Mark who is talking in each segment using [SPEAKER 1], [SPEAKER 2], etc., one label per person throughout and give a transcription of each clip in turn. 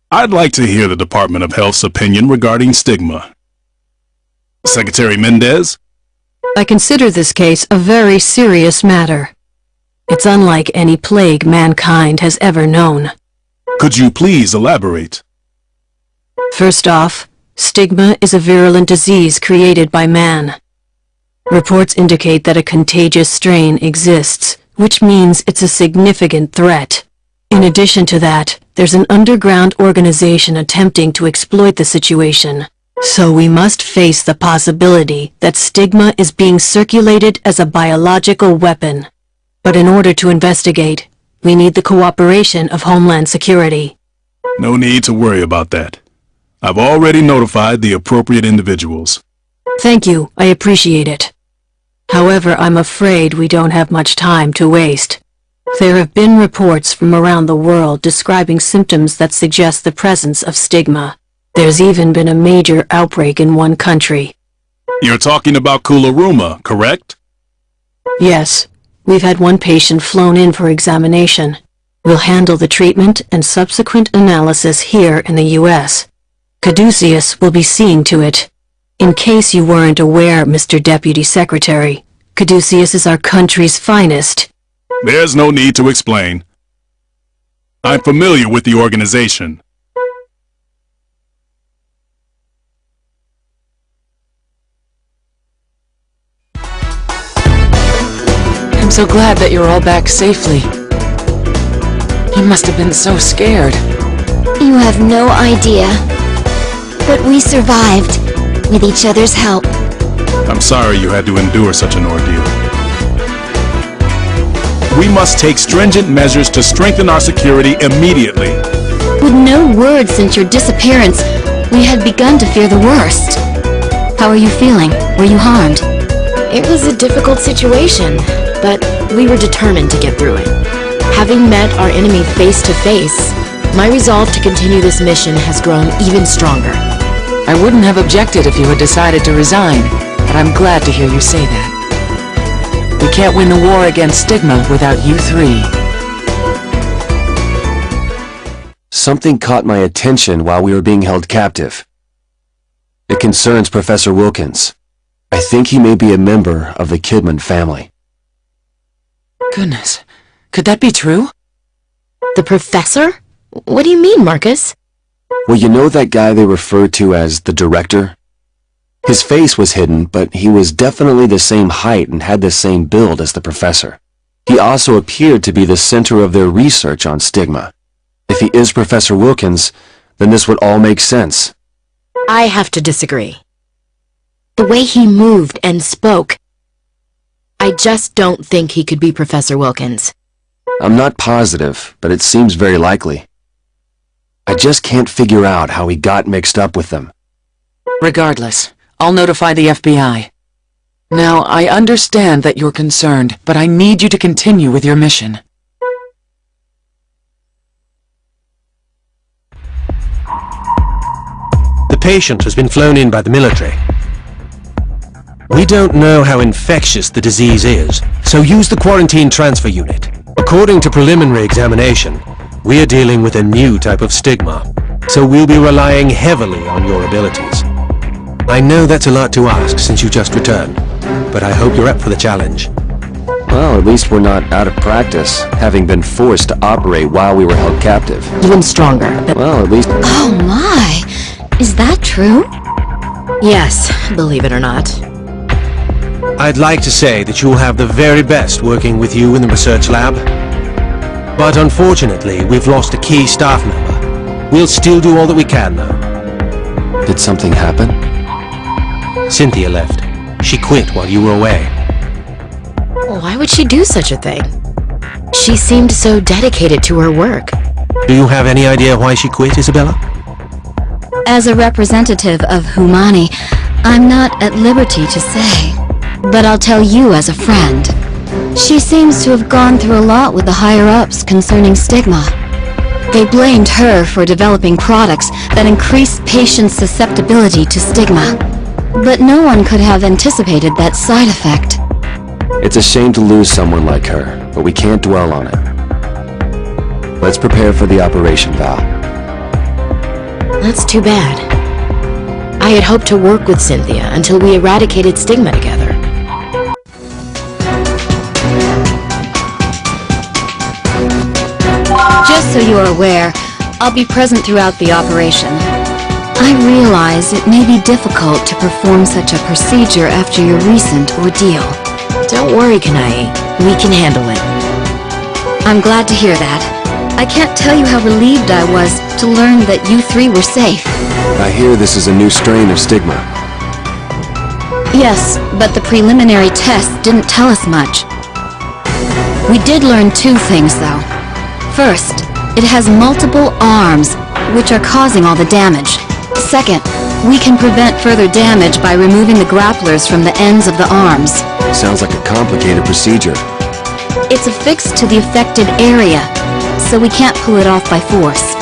[SPEAKER 1] I'd like to hear the Department of Health's opinion regarding stigma. Secretary Mendez?
[SPEAKER 2] I consider this case a very serious matter. It's unlike any plague mankind has ever known.
[SPEAKER 1] Could you please elaborate?
[SPEAKER 2] First off, stigma is a virulent disease created by man. Reports indicate that a contagious strain exists, which means it's a significant threat. In addition to that, there's an underground organization attempting to exploit the situation. So we must face the possibility that stigma is being circulated as a biological weapon. But in order to investigate, we need the cooperation of Homeland Security.
[SPEAKER 1] No need to worry about that. I've already notified the appropriate individuals.
[SPEAKER 2] Thank you, I appreciate it. However, I'm afraid we don't have much time to waste. There have been reports from around the world describing symptoms that suggest the presence of stigma. There's even been a major outbreak in one country.
[SPEAKER 1] You're talking about Kularuma, correct?
[SPEAKER 2] Yes, we've had one patient flown in for examination. We'll handle the treatment and subsequent analysis here in the U.S. Caduceus will be seeing to it. In case you weren't aware, Mr. Deputy Secretary, Caduceus is our country's finest.
[SPEAKER 1] There's no need to explain. I'm familiar with the organization.
[SPEAKER 3] I'm so glad that you're all back safely. You must have been so scared.
[SPEAKER 4] You have no idea. But we survived, with each other's help.
[SPEAKER 1] I'm sorry you had to endure such an ordeal. We must take stringent measures to strengthen our security immediately.
[SPEAKER 4] With no word since your disappearance, we had begun to fear the worst. How are you feeling? Were you harmed?
[SPEAKER 5] It was a difficult situation, but we were determined to get through it. Having met our enemy face to face, my resolve to continue this mission has grown even stronger.
[SPEAKER 3] I wouldn't have objected if you had decided to resign, but I'm glad to hear you say that. We can't win the war against stigma without you three.
[SPEAKER 6] Something caught my attention while we were being held captive. It concerns Professor Wilkins. I think he may be a member of the Kidman family.
[SPEAKER 3] Goodness, could that be true?
[SPEAKER 5] The professor? What do you mean, Marcus?
[SPEAKER 6] Well, you know that guy they refer to as the director? His face was hidden, but he was definitely the same height and had the same build as the professor. He also appeared to be the center of their research on stigma. If he is Professor Wilkins, then this would all make sense.
[SPEAKER 5] I have to disagree. The way he moved and spoke, I just don't think he could be Professor Wilkins.
[SPEAKER 6] I'm not positive, but it seems very likely. I just can't figure out how he got mixed up with them.
[SPEAKER 3] Regardless, I'll notify the FBI. Now, I understand that you're concerned, but I need you to continue with your mission.
[SPEAKER 7] The patient has been flown in by the military. We don't know how infectious the disease is, so use the quarantine transfer unit. According to preliminary examination, we're dealing with a new type of stigma, so we'll be relying heavily on your abilities. I know that's a lot to ask since you just returned, but I hope you're up for the challenge.
[SPEAKER 6] Well, at least we're not out of practice, having been forced to operate while we were held captive.
[SPEAKER 5] Even stronger.
[SPEAKER 6] Well, at least...
[SPEAKER 4] Oh my! Is that true?
[SPEAKER 5] Yes, believe it or not.
[SPEAKER 7] I'd like to say that you'll have the very best working with you in the research lab, but unfortunately, we've lost a key staff member. We'll still do all that we can, though.
[SPEAKER 6] Did something happen?
[SPEAKER 7] Cynthia left. She quit while you were away.
[SPEAKER 5] Why would she do such a thing? She seemed so dedicated to her work.
[SPEAKER 7] Do you have any idea why she quit, Isabella?
[SPEAKER 4] As a representative of Humani, I'm not at liberty to say. But I'll tell you as a friend. She seems to have gone through a lot with the higher-ups concerning stigma. They blamed her for developing products that increased patients' susceptibility to stigma. But no one could have anticipated that side effect.
[SPEAKER 6] It's a shame to lose someone like her, but we can't dwell on it. Let's prepare for the operation, Val.
[SPEAKER 5] That's too bad. I had hoped to work with Cynthia until we eradicated stigma together.
[SPEAKER 4] Just so you are aware, I'll be present throughout the operation. I realize it may be difficult to perform such a procedure after your recent ordeal.
[SPEAKER 5] Don't worry, Kanai. We can handle it.
[SPEAKER 4] I'm glad to hear that. I can't tell you how relieved I was to learn that you three were safe.
[SPEAKER 6] I hear this is a new strain of stigma.
[SPEAKER 4] Yes, but the preliminary tests didn't tell us much. We did learn two things, though. First, it has multiple arms, which are causing all the damage. Second, we can prevent further damage by removing the grapplers from the ends of the arms.
[SPEAKER 6] Sounds like a complicated procedure.
[SPEAKER 4] It's affixed to the affected area, so we can't pull it off by force.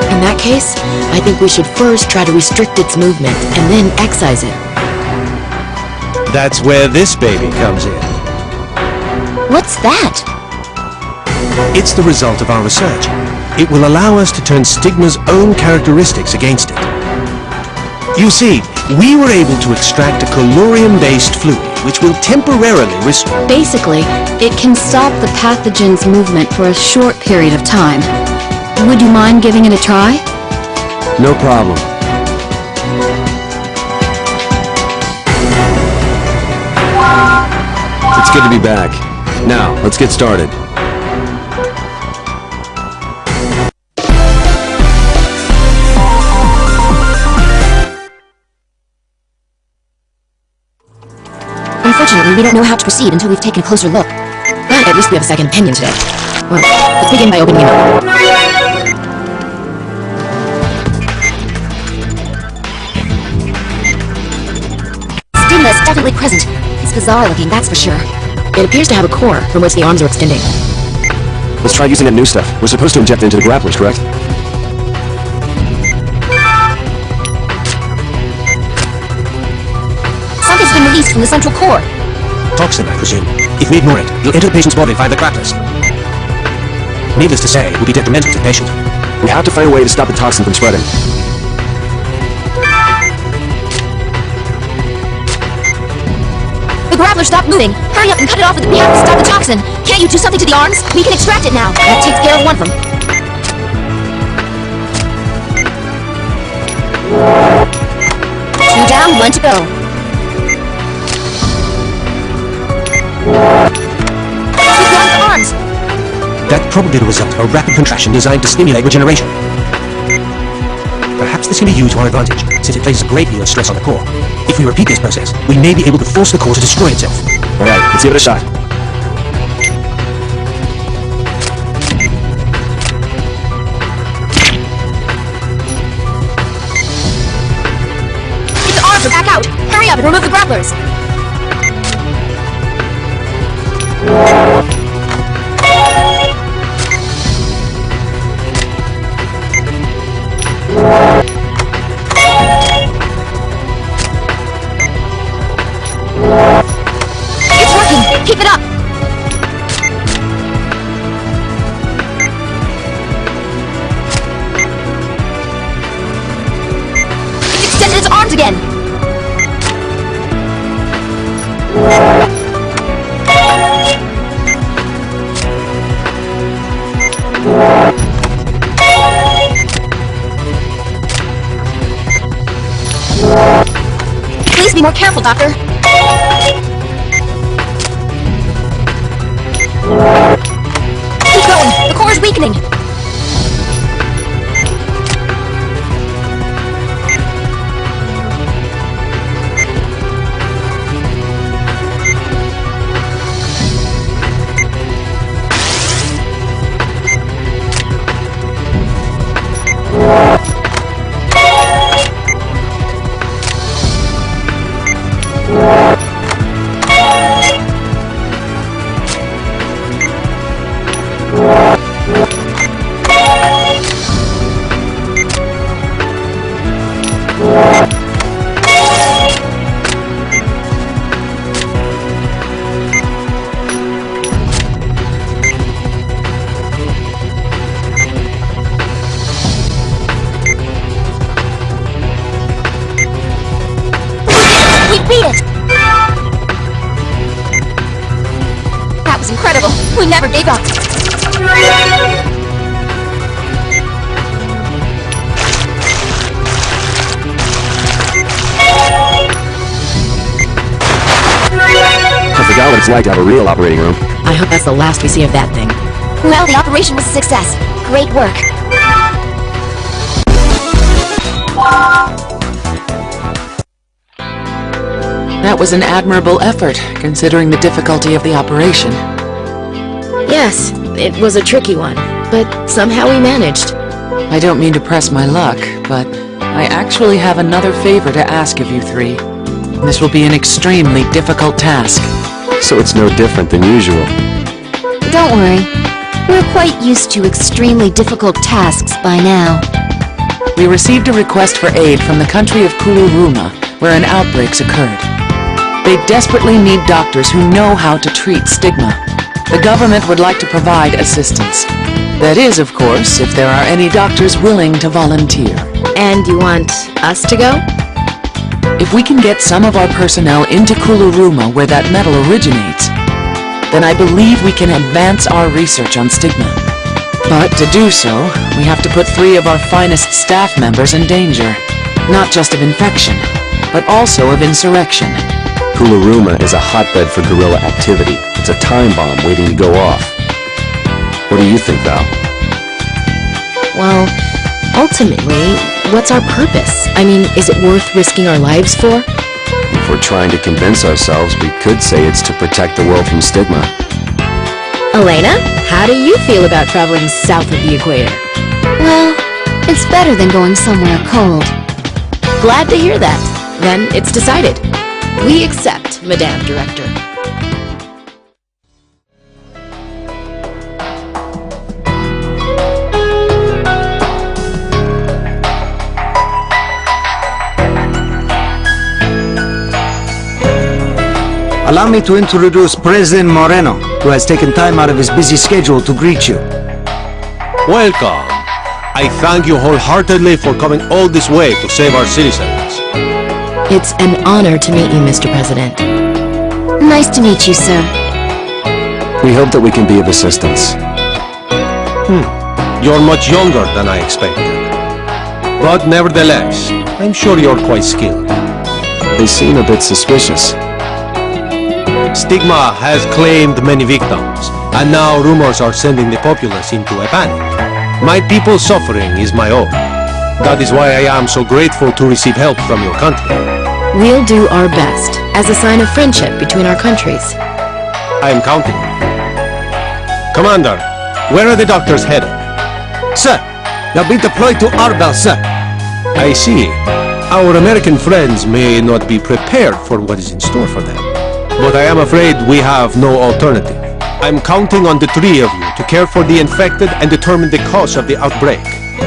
[SPEAKER 5] In that case, I think we should first try to restrict its movement and then excise it.
[SPEAKER 7] That's where this baby comes in.
[SPEAKER 4] What's that?
[SPEAKER 7] It's the result of our research. It will allow us to turn stigma's own characteristics against it. You see, we were able to extract a colurium-based fluid, which will temporarily restore...
[SPEAKER 4] Basically, it can stop the pathogen's movement for a short period of time. Would you mind giving it a try?
[SPEAKER 6] No problem. It's good to be back. Now, let's get started.
[SPEAKER 5] Unfortunately, we don't know how to proceed until we've taken a closer look. But at least we have a second opinion today. Well, let's begin by opening it up. Stigma is definitely present. It's bizarre looking, that's for sure. It appears to have a core from which the arms are extending.
[SPEAKER 6] Let's try using that new stuff. We're supposed to inject it into the grapplers, correct?
[SPEAKER 5] Something's been released from the central core.
[SPEAKER 7] Toxin, I presume. If we ignore it, it'll enter the patient's body via the grapplers. Needless to say, it will be detrimental to the patient.
[SPEAKER 6] We have to find a way to stop the toxin from spreading.
[SPEAKER 5] The grappler stopped moving. Hurry up and cut it off with the we have to stop the toxin. Can't you do something to the arms? We can extract it now. That takes care of one of them. Two down, one to go. Keep going with the arms.
[SPEAKER 7] That's probably the result of a rapid contraction designed to stimulate regeneration. Perhaps this can be used to our advantage, since it places a great deal of stress on the core. If we repeat this process, we may be able to force the core to destroy itself.
[SPEAKER 6] Alright, let's give it a shot.
[SPEAKER 5] Get the arms are back out. Hurry up and remove the grapplers. It's working! Keep it up! It's extended its arms again! Please be more careful, Doctor. Keep going! The core is weakening!
[SPEAKER 4] We never gave up.
[SPEAKER 6] I forgot what it's like to have a real operating room.
[SPEAKER 5] I hope that's the last we see of that thing.
[SPEAKER 4] Well, the operation was a success. Great work.
[SPEAKER 3] That was an admirable effort, considering the difficulty of the operation.
[SPEAKER 5] Yes, it was a tricky one, but somehow we managed.
[SPEAKER 3] I don't mean to press my luck, but I actually have another favor to ask of you three. This will be an extremely difficult task.
[SPEAKER 6] So it's no different than usual.
[SPEAKER 4] Don't worry. We're quite used to extremely difficult tasks by now.
[SPEAKER 3] We received a request for aid from the country of Kuluruma, where an outbreak's occurred. They desperately need doctors who know how to treat stigma. The government would like to provide assistance. That is, of course, if there are any doctors willing to volunteer.
[SPEAKER 5] And you want us to go?
[SPEAKER 3] If we can get some of our personnel into Kuluruma where that metal originates, then I believe we can advance our research on stigma. But to do so, we have to put 3 of our finest staff members in danger. Not just of infection, but also of insurrection.
[SPEAKER 6] Kuluruma is a hotbed for guerrilla activity. It's a time bomb waiting to go off. What do you think, Val?
[SPEAKER 5] Well, ultimately, what's our purpose? I mean, is it worth risking our lives for?
[SPEAKER 6] If we're trying to convince ourselves, we could say it's to protect the world from stigma.
[SPEAKER 5] Elena, how do you feel about traveling south of the equator?
[SPEAKER 4] Well, it's better than going somewhere cold.
[SPEAKER 5] Glad to hear that. Then it's decided. We accept, Madame Director.
[SPEAKER 8] Allow me to introduce President Moreno, who has taken time out of his busy schedule to greet you.
[SPEAKER 7] Welcome. I thank you wholeheartedly for coming all this way to save our citizens.
[SPEAKER 5] It's an honor to meet you, Mr. President.
[SPEAKER 4] Nice to meet you, sir.
[SPEAKER 6] We hope that we can be of assistance.
[SPEAKER 7] You're much younger than I expected. But nevertheless, I'm sure you're quite skilled.
[SPEAKER 6] They seem a bit suspicious.
[SPEAKER 7] Stigma has claimed many victims, and now rumors are sending the populace into a panic. My people's suffering is my own. That is why I am so grateful to receive help from your country.
[SPEAKER 5] We'll do our best, as a sign of friendship between our countries.
[SPEAKER 7] I am counting on you. Commander, where are the doctors headed?
[SPEAKER 8] Sir, they'll be deployed to Arbel, sir.
[SPEAKER 7] I see. Our American friends may not be prepared for what is in store for them. But I am afraid we have no alternative. I'm counting on the 3 of you to care for the infected and determine the cause of the outbreak.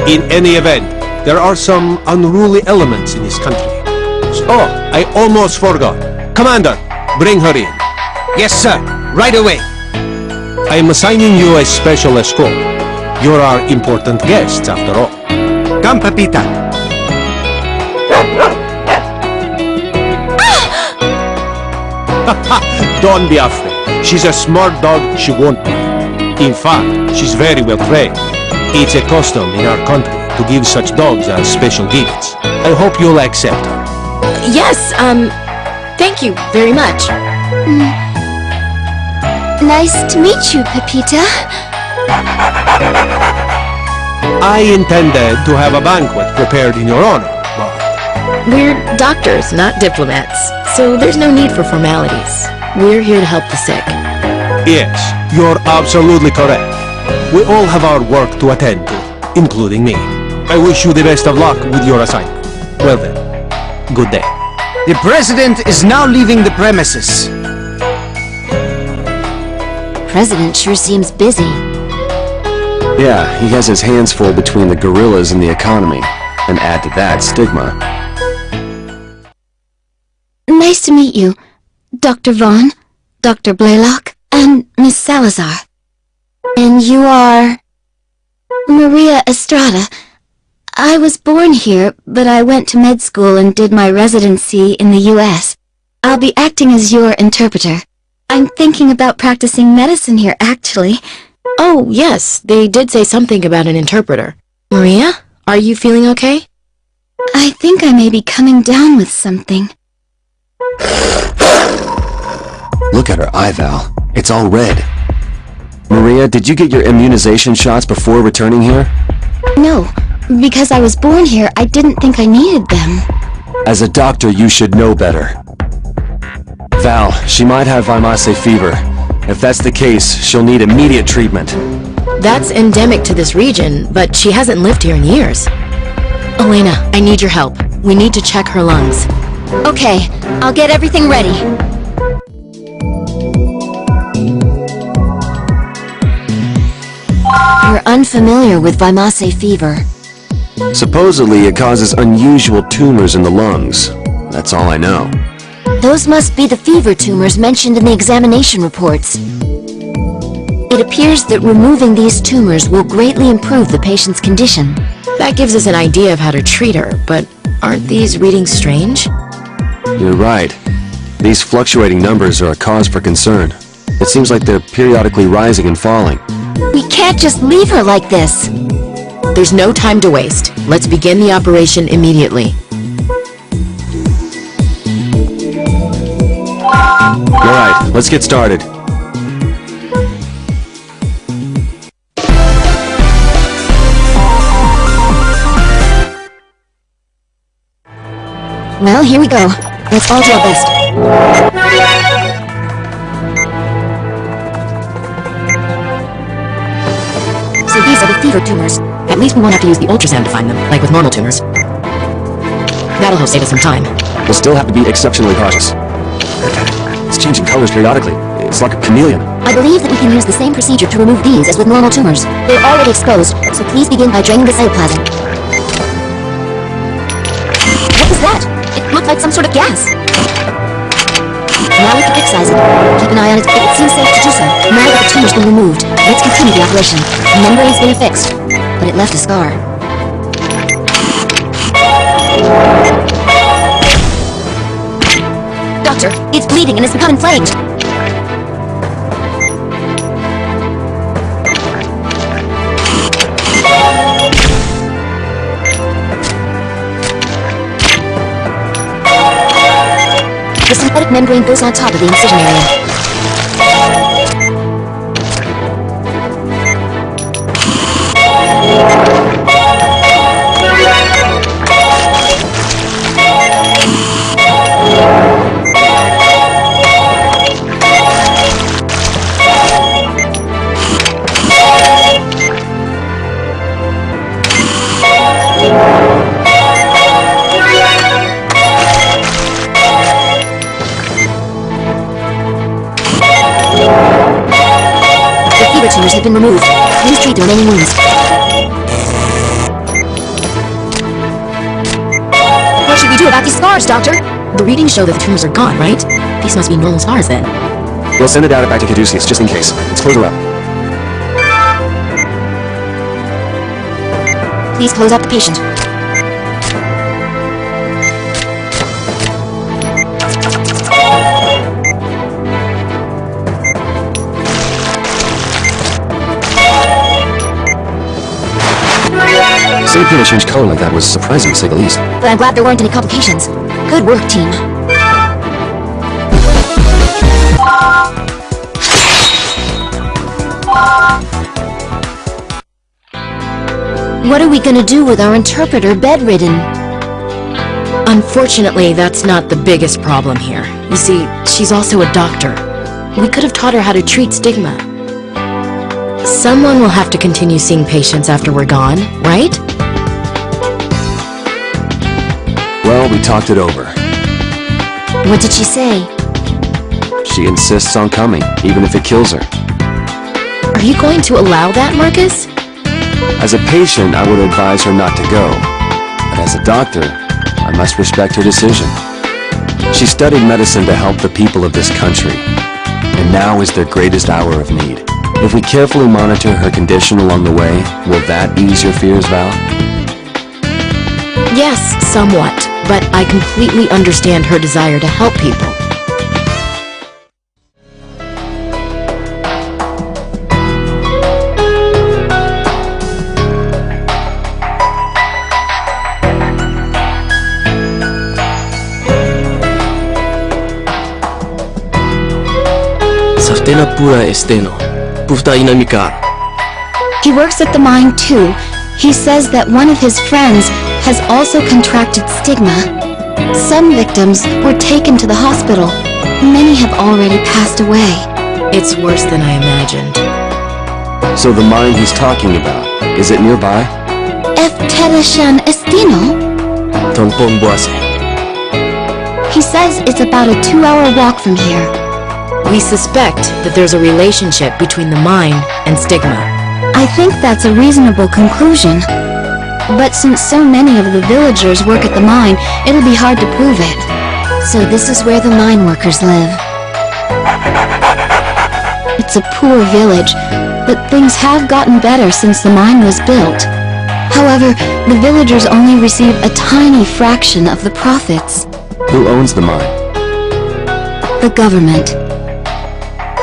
[SPEAKER 7] In any event, there are some unruly elements in this country. Oh, I almost forgot. Commander, bring her in.
[SPEAKER 8] Yes, sir. Right away.
[SPEAKER 7] I am assigning you a special escort. You're our important guests, after all.
[SPEAKER 8] Come, Pepita.
[SPEAKER 7] Don't be afraid. She's a smart dog, she won't bite. In fact, she's very well trained. It's a custom in our country to give such dogs as special gifts. I hope you'll accept her.
[SPEAKER 5] Yes, thank you very much.
[SPEAKER 4] Nice to meet you, Pepita.
[SPEAKER 7] I intended to have a banquet prepared in your honor, but...
[SPEAKER 5] We're doctors, not diplomats, so there's no need for formalities. We're here to help the sick.
[SPEAKER 7] Yes, you're absolutely correct. We all have our work to attend to, including me. I wish you the best of luck with your assignment. Well then, good day.
[SPEAKER 8] The President is now leaving the premises.
[SPEAKER 4] President sure seems busy.
[SPEAKER 6] Yeah, he has his hands full between the guerrillas and the economy. And add to that, stigma.
[SPEAKER 4] Nice to meet you, Dr. Vaughn, Dr. Blaylock, and Miss Salazar. And you are... Maria Estrada. I was born here, but I went to med school and did my residency in the U.S. I'll be acting as your interpreter. I'm thinking about practicing medicine here, actually.
[SPEAKER 5] Oh, yes, they did say something about an interpreter. Maria, are you feeling okay?
[SPEAKER 4] I think I may be coming down with something.
[SPEAKER 6] Look at her eye, Val. It's all red. Maria, did you get your immunization shots before returning here?
[SPEAKER 4] No, because I was born here, I didn't think I needed them.
[SPEAKER 6] As a doctor, you should know better. Val, she might have Vimase fever. If that's the case, she'll need immediate treatment.
[SPEAKER 5] That's endemic to this region, but she hasn't lived here in years. Elena, I need your help. We need to check her lungs.
[SPEAKER 4] Okay, I'll get everything ready. You're unfamiliar with Vimase fever.
[SPEAKER 6] Supposedly, it causes unusual tumors in the lungs. That's all I know.
[SPEAKER 4] Those must be the fever tumors mentioned in the examination reports. It appears that removing these tumors will greatly improve the patient's condition.
[SPEAKER 5] That gives us an idea of how to treat her, but aren't these readings strange?
[SPEAKER 6] You're right. These fluctuating numbers are a cause for concern. It seems like they're periodically rising and falling.
[SPEAKER 4] We can't just leave her like this.
[SPEAKER 5] There's no time to waste. Let's begin the operation immediately.
[SPEAKER 6] Alright, let's get started.
[SPEAKER 4] Well, here we go. Let's all do our best. So these are the fever tumors.
[SPEAKER 5] At least we won't have to use the ultrasound to find them, like with normal tumors. That'll help save us some time.
[SPEAKER 6] We'll still have to be exceptionally cautious. It's changing colors periodically. It's like a chameleon.
[SPEAKER 4] I believe that we can use the same procedure to remove these as with normal tumors. They're already exposed, so please begin by draining the cytoplasm. What was that? It looked like some sort of gas. Now we can excise it. Keep an eye on it. It seems safe to do so. Now that the tumor's been removed, let's continue the operation. The membrane's been affixed, but it left a scar. Doctor, it's bleeding and has become inflamed. The synthetic membrane goes on top of the incision area. Tumors have been removed. Please treat the remaining wounds. What should we do about these scars, Doctor?
[SPEAKER 5] The readings show that the tumors are gone, right? These must be normal scars then.
[SPEAKER 6] We'll send the data back to Caduceus, just in case. Let's close her up.
[SPEAKER 4] Please close up the patient.
[SPEAKER 6] Seeing Peter change color like that was surprising, to say the least.
[SPEAKER 4] But I'm glad there weren't any complications. Good work, team. What are we gonna do with our interpreter bedridden?
[SPEAKER 5] Unfortunately, that's not the biggest problem here. You see, she's also a doctor. We could have taught her how to treat stigma. Someone will have to continue seeing patients after we're gone, right?
[SPEAKER 6] Well, we talked it over.
[SPEAKER 4] What did she say?
[SPEAKER 6] She insists on coming, even if it kills her.
[SPEAKER 5] Are you going to allow that, Marcus?
[SPEAKER 6] As a patient, I would advise her not to go. But as a doctor, I must respect her decision. She studied medicine to help the people of this country. And now is their greatest hour of need. If we carefully monitor her condition along the way, will that ease your fears, Val?
[SPEAKER 5] Yes, somewhat. But I completely understand her desire to help people.
[SPEAKER 9] Pena pura esteno. Pufta inamicar.
[SPEAKER 4] He works at the mine too. He says that one of his friends has also contracted stigma. Some victims were taken to the hospital. Many have already passed away.
[SPEAKER 5] It's worse than I imagined.
[SPEAKER 6] So the mine he's talking about, is it nearby?
[SPEAKER 4] Efterishan Estino?
[SPEAKER 9] Tonpong buase.
[SPEAKER 4] He says it's about a 2-hour walk from here.
[SPEAKER 5] We suspect that there's a relationship between the mine and stigma.
[SPEAKER 4] I think that's a reasonable conclusion. But since so many of the villagers work at the mine, it'll be hard to prove it. So this is where the mine workers live. It's a poor village, but things have gotten better since the mine was built. However, the villagers only receive a tiny fraction of the profits.
[SPEAKER 6] Who owns the mine?
[SPEAKER 4] The government.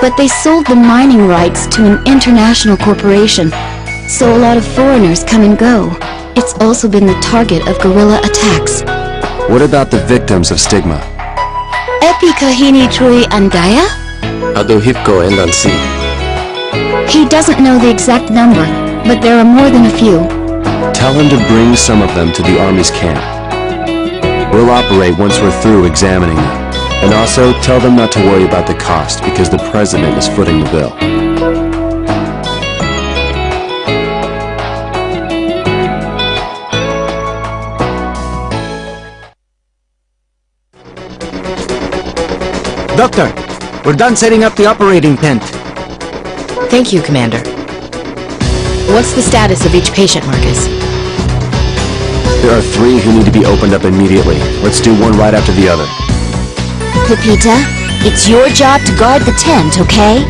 [SPEAKER 4] But they sold the mining rights to an international corporation, so a lot of foreigners come and go. It's also been the target of guerrilla attacks.
[SPEAKER 6] What about the victims of stigma?
[SPEAKER 4] Epikahini Trui Andaya?
[SPEAKER 9] Adohipko and Ansi.
[SPEAKER 4] He doesn't know the exact number, but there are more than a few.
[SPEAKER 6] Tell him to bring some of them to the Army's camp. We'll operate once we're through examining them. And also, tell them not to worry about the cost, because the President is footing the bill.
[SPEAKER 8] Doctor, we're done setting up the operating tent.
[SPEAKER 5] Thank you, Commander. What's the status of each patient, Marcus?
[SPEAKER 6] There are 3 who need to be opened up immediately. Let's do one right after the other.
[SPEAKER 4] Pepita, it's your job to guard the tent, okay?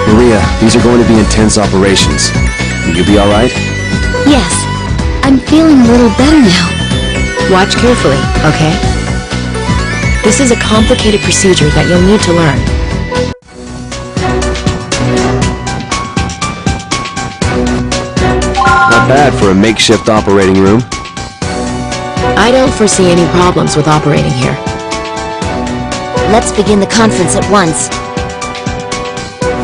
[SPEAKER 6] Maria, these are going to be intense operations. Will you be alright?
[SPEAKER 4] Yes. I'm feeling a little better now.
[SPEAKER 5] Watch carefully, okay? This is a complicated procedure that you'll need to learn.
[SPEAKER 6] Not bad for a makeshift operating room.
[SPEAKER 5] I don't foresee any problems with operating here.
[SPEAKER 10] Let's begin the conference at once.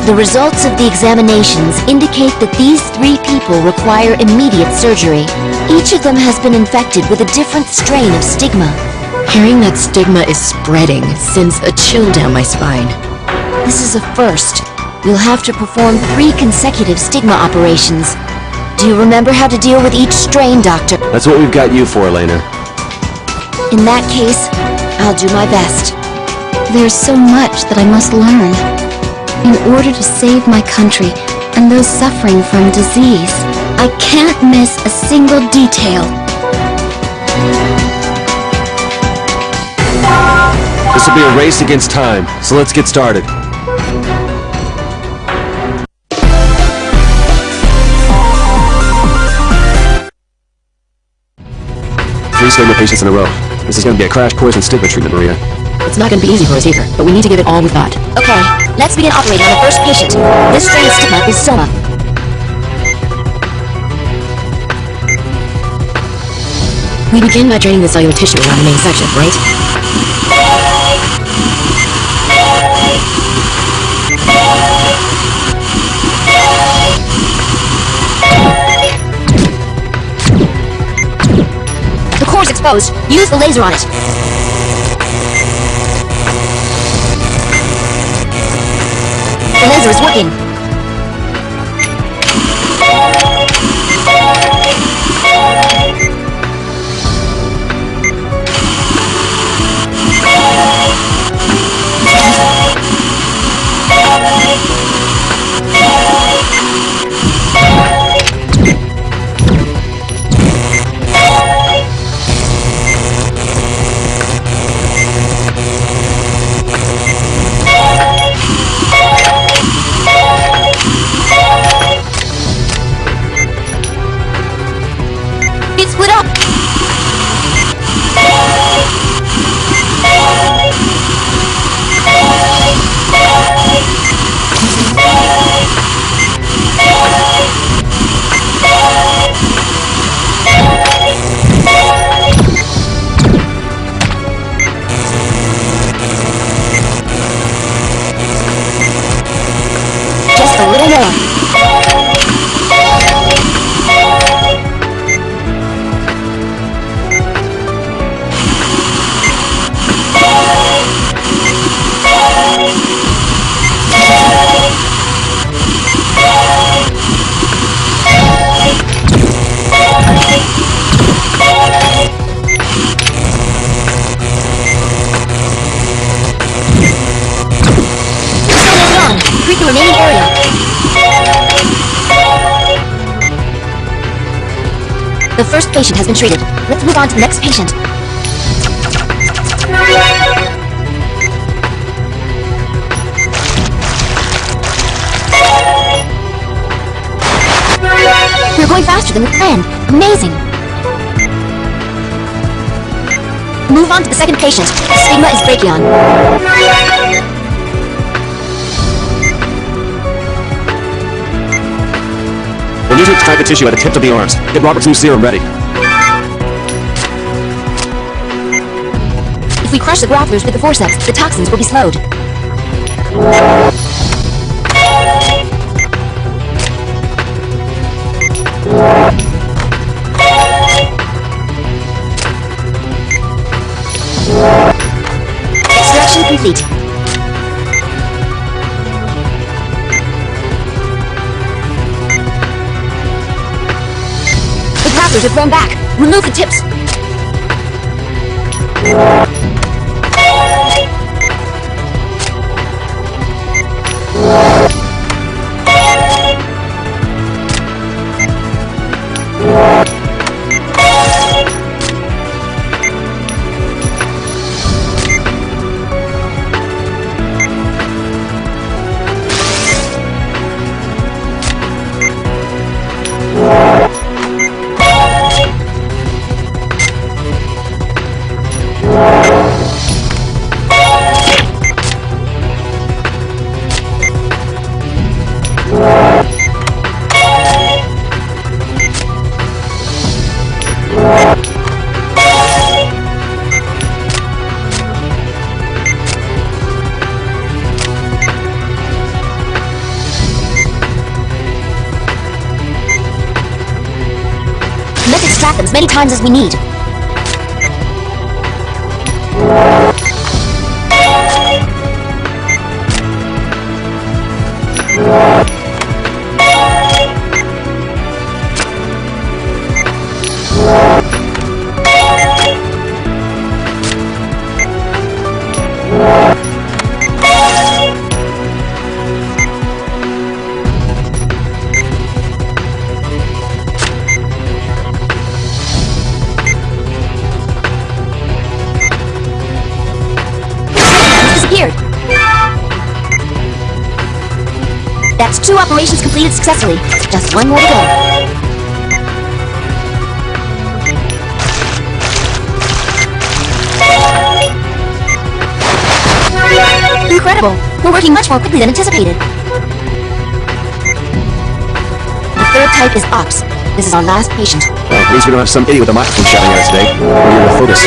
[SPEAKER 10] The results of the examinations indicate that these 3 people require immediate surgery. Each of them has been infected with a different strain of stigma.
[SPEAKER 5] Hearing that stigma is spreading sends a chill down my spine.
[SPEAKER 10] This is a first. We'll have to perform 3 consecutive stigma operations. Do you remember how to deal with each strain, Doctor?
[SPEAKER 6] That's what we've got you for, Elena.
[SPEAKER 10] In that case, I'll do my best.
[SPEAKER 4] There's so much that I must learn. In order to save my country and those suffering from disease, I can't miss a single detail.
[SPEAKER 6] This will be a race against time, so let's get started. 3 stigma patients in a row. This is going to be a crash course in stigma treatment, Maria.
[SPEAKER 5] It's not going to be easy for us either, but we need to give it all we've got.
[SPEAKER 10] Okay, let's begin operating on the first patient. This strain of stigma is soma.
[SPEAKER 5] We begin by draining the cellular tissue around the main section, right?
[SPEAKER 10] The core's exposed. Use the laser on it. The laser is working. The first patient has been treated. Let's move on to the next patient. We're going faster than we planned. Amazing! Move on to the second patient. Stigma is Brachion.
[SPEAKER 6] We'll need to extract the tissue at the tips of the arms. Get Robert's new serum ready.
[SPEAKER 10] If we crush the grapplers with the forceps, the toxins will be slowed. Extraction complete. The grapplers have grown back. Remove the tips. Let's extract them as many times as we need. That's 2 operations completed successfully. Just 1 more to go. Incredible! We're working much more quickly than anticipated. The third type is Ops. This is our last patient.
[SPEAKER 6] Well, at least we don't have some idiot with a microphone shouting at us today. We're here to focus.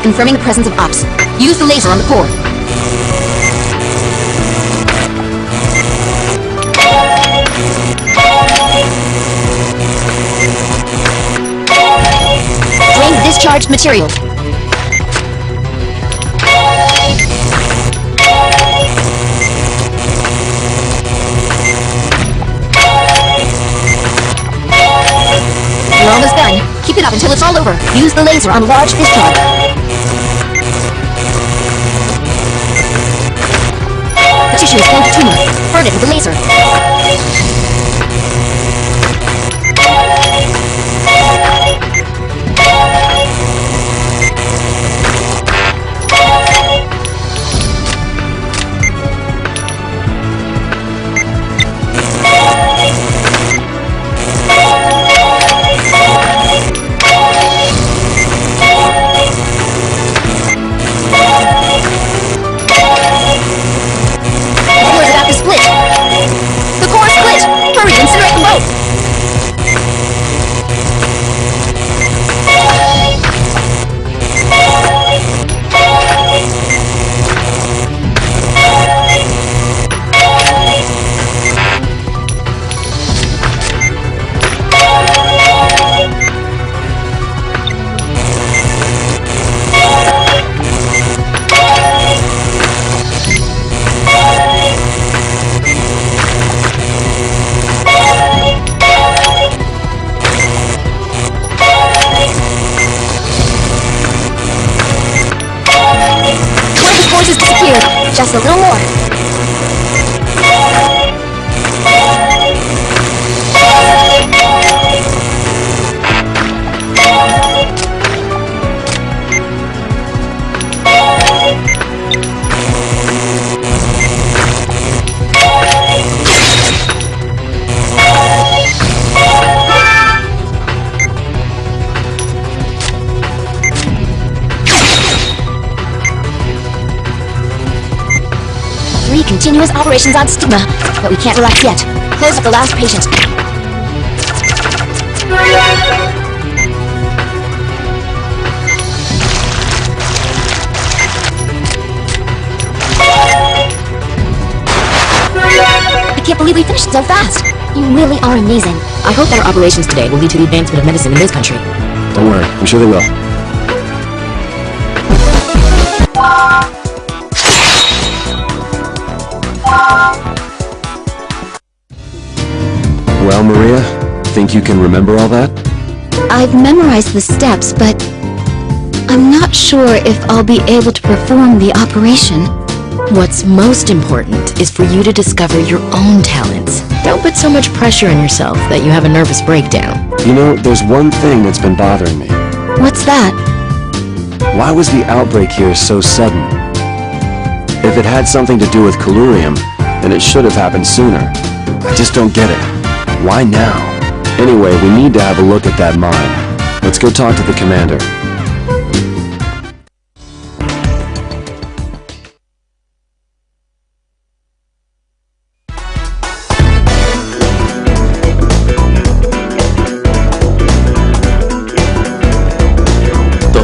[SPEAKER 10] Confirming the presence of Ops. Use the laser on the core. Drain the discharged material. You're almost done. Keep it up until it's all over. Use the laser on large discharge. The tissue is full of tumor. Burn it with the laser. The core is about to split. The core split! continuous operations on Stigma, but we can't relax yet. Close up the last patient. I can't believe we finished so fast. You really are amazing.
[SPEAKER 5] I hope that our operations today will lead to the advancement of medicine in this country.
[SPEAKER 6] Don't worry, I'm sure they will. Well, Maria, think you can remember all that?
[SPEAKER 4] I've memorized the steps, but I'm not sure if I'll be able to perform the operation.
[SPEAKER 5] What's most important is for you to discover your own talents. Don't put so much pressure on yourself that you have a nervous breakdown.
[SPEAKER 6] You know, there's one thing that's been bothering me.
[SPEAKER 4] What's that?
[SPEAKER 6] Why was the outbreak here so sudden? If it had something to do with Colurium, then it should have happened sooner. I just don't get it. Why now? Anyway, we need to have a look at that mine. Let's go talk to the commander.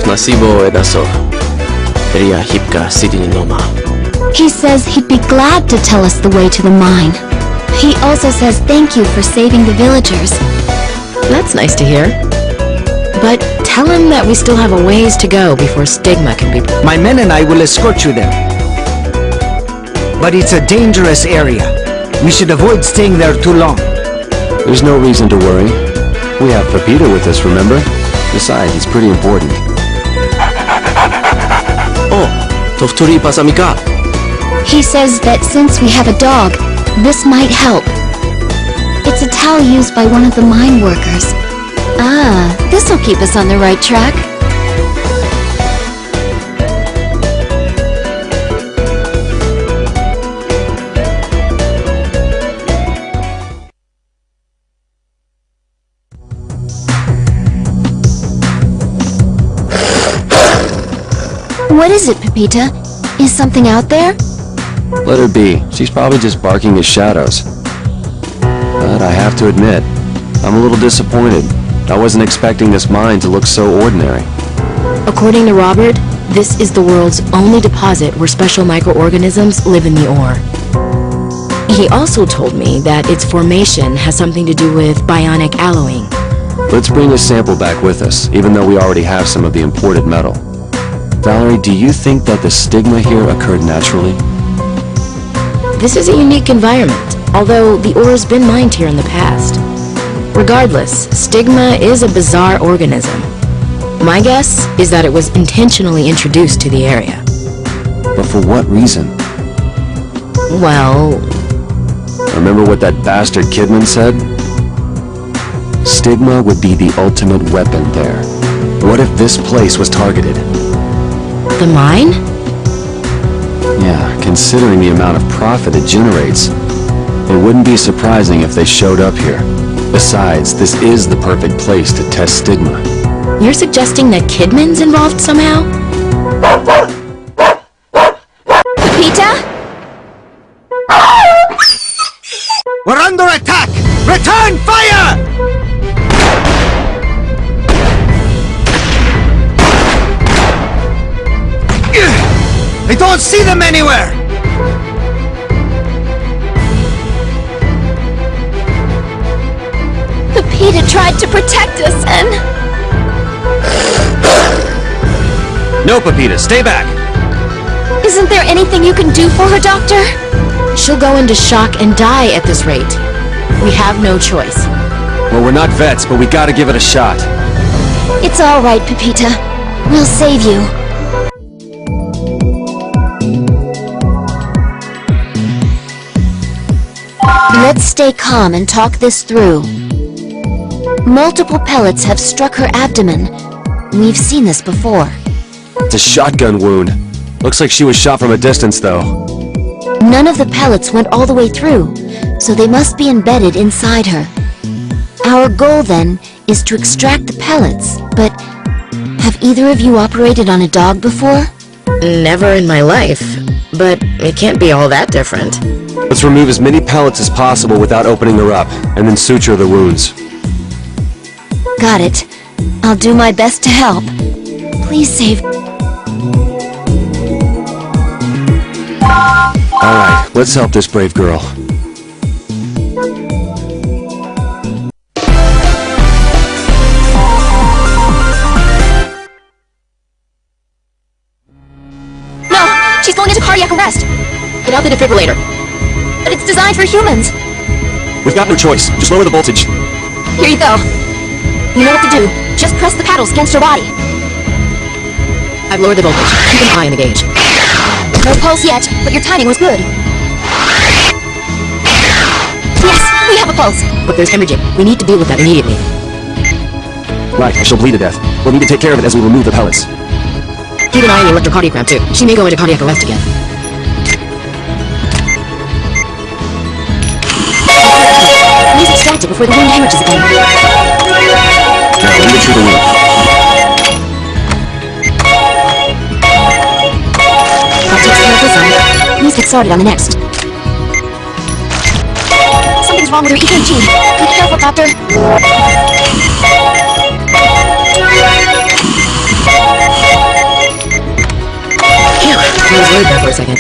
[SPEAKER 9] Nasibo edaso. Ria hipka sidini noma.
[SPEAKER 4] He says he'd be glad to tell us the way to the mine. He also says thank you for saving the villagers.
[SPEAKER 5] That's nice to hear. But tell him that we still have a ways to go before Stigma can be...
[SPEAKER 8] My men and I will escort you there. But it's a dangerous area. We should avoid staying there too long.
[SPEAKER 6] There's no reason to worry. We have Pepita with us, remember? Besides, he's pretty important.
[SPEAKER 9] Oh, Tofturi Pasamika.
[SPEAKER 4] He says that since we have a dog, this might help. It's a towel used by one of the mine workers. Ah, this'll keep us on the right track. What is it, Pepita? Is something out there?
[SPEAKER 6] Let her be. She's probably just barking at shadows. But I have to admit, I'm a little disappointed. I wasn't expecting this mine to look so ordinary.
[SPEAKER 5] According to Robert, this is the world's only deposit where special microorganisms live in the ore. He also told me that its formation has something to do with bionic alloying.
[SPEAKER 6] Let's bring a sample back with us, even though we already have some of the imported metal. Valerie, do you think that the stigma here occurred naturally?
[SPEAKER 5] This is a unique environment, although the ore's been mined here in the past. Regardless, Stigma is a bizarre organism. My guess is that it was intentionally introduced to the area.
[SPEAKER 6] But for what reason?
[SPEAKER 5] Well...
[SPEAKER 6] Remember what that bastard Kidman said? Stigma would be the ultimate weapon there. What if this place was targeted?
[SPEAKER 5] The mine?
[SPEAKER 6] Yeah, considering the amount of profit it generates, it wouldn't be surprising if they showed up here. Besides, this is the perfect place to test Stigma.
[SPEAKER 5] You're suggesting that Kidman's involved somehow?
[SPEAKER 4] Pepita?
[SPEAKER 8] We're under attack! Return fire! I don't see them anywhere!
[SPEAKER 4] Pepita tried to protect us and...
[SPEAKER 6] No, Pepita, stay back!
[SPEAKER 4] Isn't there anything you can do for her, Doctor?
[SPEAKER 5] She'll go into shock and die at this rate. We have no choice.
[SPEAKER 6] Well, we're not vets, but we gotta give it a shot.
[SPEAKER 4] It's all right, Pepita. We'll save you.
[SPEAKER 10] Let's stay calm and talk this through. Multiple pellets have struck her abdomen. We've seen this before.
[SPEAKER 6] It's a shotgun wound. Looks like she was shot from a distance, though.
[SPEAKER 10] None of the pellets went all the way through, so they must be embedded inside her. Our goal, then, is to extract the pellets, but have either of you operated on a dog before?
[SPEAKER 5] Never in my life. But it can't be all that different.
[SPEAKER 6] Let's remove as many pellets as possible without opening her up, and then suture the wounds.
[SPEAKER 10] Got it. I'll do my best to help. Please save...
[SPEAKER 6] Alright, let's help this brave girl.
[SPEAKER 10] No! She's going into cardiac arrest!
[SPEAKER 5] Get out the defibrillator.
[SPEAKER 10] But it's designed for humans!
[SPEAKER 6] We've got no choice. Just lower the voltage.
[SPEAKER 10] Here you go. You know what to do. Just press the paddles against her body.
[SPEAKER 5] I've lowered the voltage. Keep an eye on the gauge.
[SPEAKER 10] No pulse yet, but your timing was good. Yes, we have a pulse.
[SPEAKER 5] Look, there's hemorrhaging. We need to deal with that immediately.
[SPEAKER 6] Right, she'll bleed to death. We'll need to take care of it as we remove the pellets.
[SPEAKER 5] Keep an eye on the electrocardiogram, too. She may go into cardiac arrest again.
[SPEAKER 10] Please extract it before the wound hemorrhages again.
[SPEAKER 6] Now, let me get through the wound.
[SPEAKER 10] That takes care of this one. Please get started on the next. Something's wrong with her EKG. Be careful, doctor.
[SPEAKER 5] Phew, I was worried there for a second.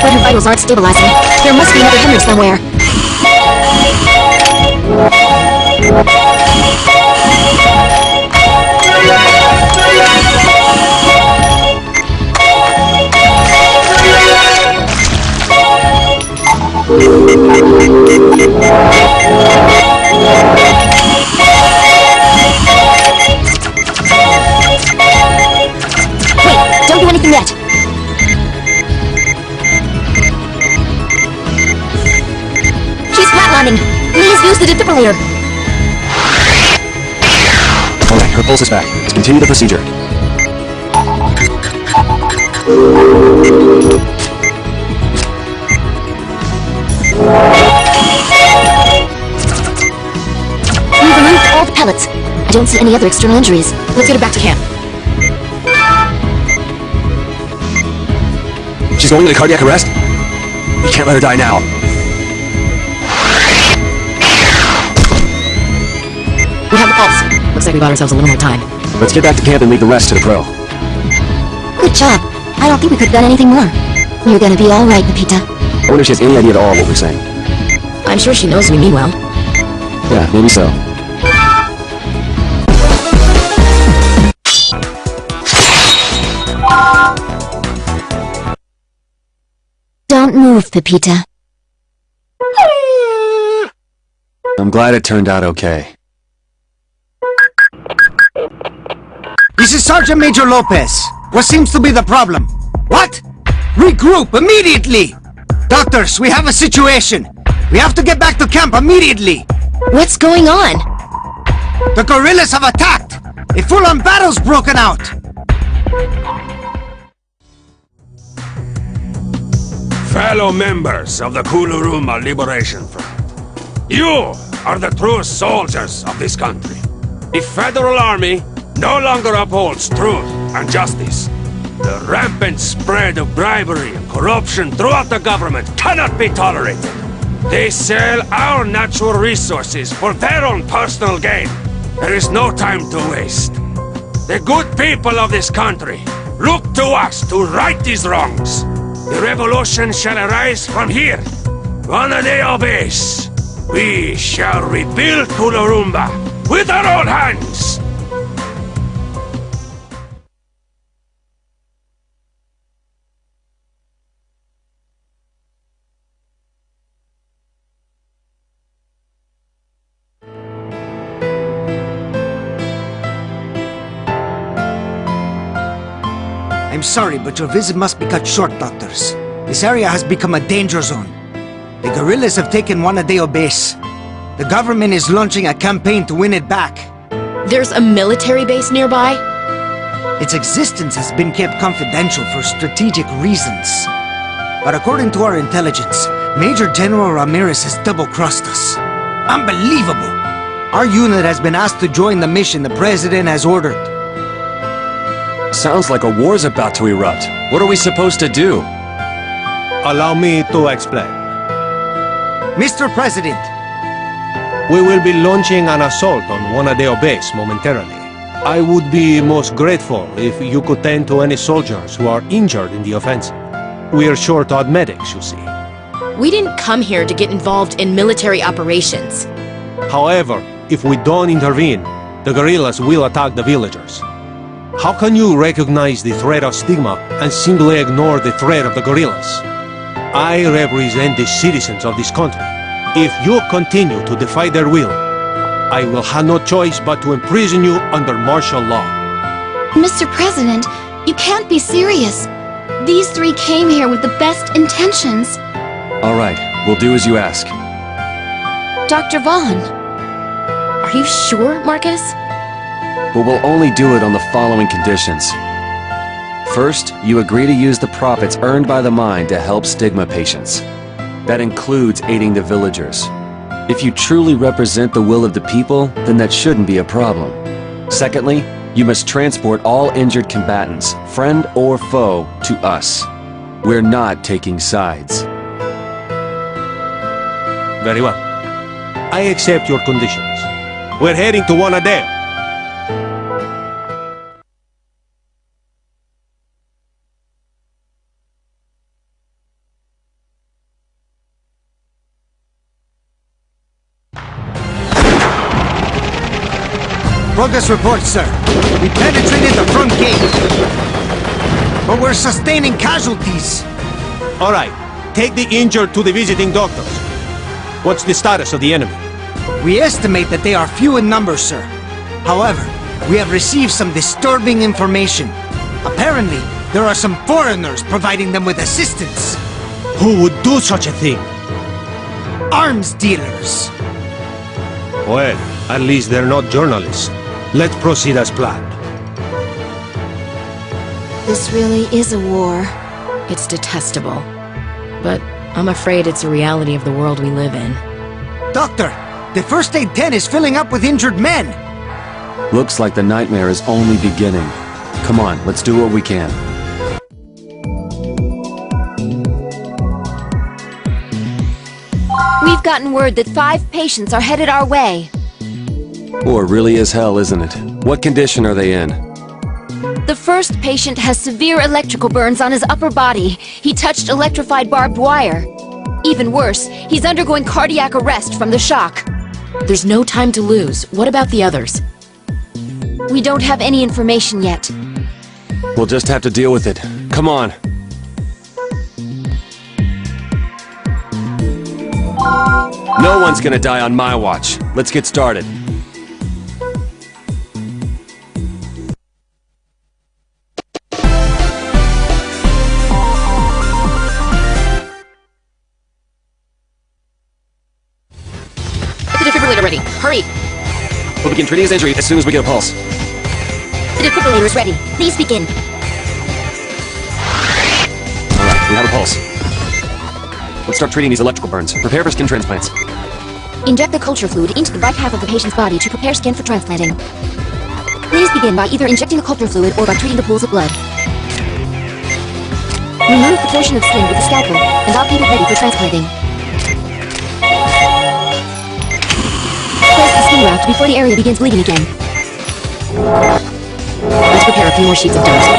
[SPEAKER 10] But her vitals aren't stabilizing. There must be another hemorrhage somewhere. Wait, don't do anything yet. She's flatlining. Please use the defibrillator.
[SPEAKER 6] Alright, her pulse is back. Let's continue the procedure.
[SPEAKER 10] We've removed all the pellets. I don't see any other external injuries.
[SPEAKER 5] Let's get her back to camp.
[SPEAKER 6] She's going into cardiac arrest? We can't let her die now.
[SPEAKER 5] We have the pulse. Looks like we bought ourselves a little more time.
[SPEAKER 6] Let's get back to camp and leave the rest to the pro.
[SPEAKER 10] Good job. I don't think we could have done anything more. You're gonna be alright, Pepita.
[SPEAKER 6] I wonder if she has any idea at all what we're saying.
[SPEAKER 5] I'm sure she knows we mean well.
[SPEAKER 6] Yeah, maybe so.
[SPEAKER 10] Don't move, Pepita.
[SPEAKER 6] I'm glad it turned out okay.
[SPEAKER 8] This is Sergeant Major Lopez. What seems to be the problem? What? Regroup immediately! Doctors, we have a situation. We have to get back to camp immediately.
[SPEAKER 5] What's going on?
[SPEAKER 8] The guerrillas have attacked. A full-on battle's broken out.
[SPEAKER 11] Fellow members of the Kuluruma Liberation Front, you are the true soldiers of this country. The Federal Army no longer upholds truth and justice. The rampant spread of bribery and corruption throughout the government cannot be tolerated. They sell our natural resources for their own personal gain. There is no time to waste. The good people of this country look to us to right these wrongs. The revolution shall arise from here. Wanadeo base. We shall rebuild Kulurumba with our own hands.
[SPEAKER 8] I'm sorry, but your visit must be cut short, doctors. This area has become a danger zone. The guerrillas have taken Wanadeo base. The government is launching a campaign to win it back.
[SPEAKER 5] There's a military base nearby?
[SPEAKER 8] Its existence has been kept confidential for strategic reasons. But according to our intelligence, Major General Ramirez has double-crossed us. Unbelievable! Our unit has been asked to join the mission the President has ordered.
[SPEAKER 6] Sounds like a war's about to erupt. What are we supposed to do?
[SPEAKER 7] Allow me to explain.
[SPEAKER 8] Mr. President,
[SPEAKER 7] We will be launching an assault on Wanadeo base momentarily. I would be most grateful if you could tend to any soldiers who are injured in the offensive. We are short on medics, you see.
[SPEAKER 5] We didn't come here to get involved in military operations.
[SPEAKER 7] However, if we don't intervene, the guerrillas will attack the villagers. How can you recognize the threat of stigma and simply ignore the threat of the guerrillas? I represent the citizens of this country. If you continue to defy their will, I will have no choice but to imprison you under martial law.
[SPEAKER 4] Mr. President, you can't be serious. These three came here with the best intentions.
[SPEAKER 6] All right, we'll do as you ask.
[SPEAKER 4] Dr. Vaughn.
[SPEAKER 5] Are you sure, Marcus?
[SPEAKER 6] But we'll only do it on the following conditions. First, you agree to use the profits earned by the mine to help stigma patients. That includes aiding the villagers. If you truly represent the will of the people, then that shouldn't be a problem. Secondly, you must transport all injured combatants, friend or foe, to us. We're not taking sides.
[SPEAKER 7] Very well. I accept your conditions. We're heading to Wanadeo.
[SPEAKER 8] progress report, sir. We penetrated the front gate. But we're sustaining casualties.
[SPEAKER 7] All right, take the injured to the visiting doctors. What's the status of the enemy?
[SPEAKER 8] We estimate that they are few in number, sir. However, we have received some disturbing information. Apparently, there are some foreigners providing them with assistance.
[SPEAKER 7] Who would do such a thing?
[SPEAKER 8] Arms dealers.
[SPEAKER 7] Well, at least they're not journalists. Let's proceed as planned.
[SPEAKER 4] This really is a war.
[SPEAKER 5] It's detestable. But I'm afraid it's a reality of the world we live in.
[SPEAKER 8] Doctor, the first aid tent is filling up with injured men.
[SPEAKER 6] Looks like the nightmare is only beginning. Come on, let's do what we can.
[SPEAKER 10] We've gotten word that 5 patients are headed our way.
[SPEAKER 6] War really is hell, isn't it? What condition are they in?
[SPEAKER 10] The first patient has severe electrical burns on his upper body. He touched electrified barbed wire. Even worse, he's undergoing cardiac arrest from the shock.
[SPEAKER 5] There's no time to lose. What about the others?
[SPEAKER 10] We don't have any information yet.
[SPEAKER 6] We'll just have to deal with it. Come on. No one's gonna die on my watch. Let's get started.
[SPEAKER 5] Get the defibrillator ready. Hurry!
[SPEAKER 6] We'll begin treating his injury as soon as we get a pulse.
[SPEAKER 10] The defibrillator is ready. Please begin.
[SPEAKER 6] Alright, we have a pulse. Let's start treating these electrical burns. Prepare for skin transplants.
[SPEAKER 10] Inject the culture fluid into the right half of the patient's body to prepare skin for transplanting. Please begin by either injecting the culture fluid or by treating the pools of blood. Remove the portion of skin with the scalpel, and I'll keep it ready for transplanting. Place the skin graft before the area begins bleeding again.
[SPEAKER 5] Let's prepare a few more sheets of dust.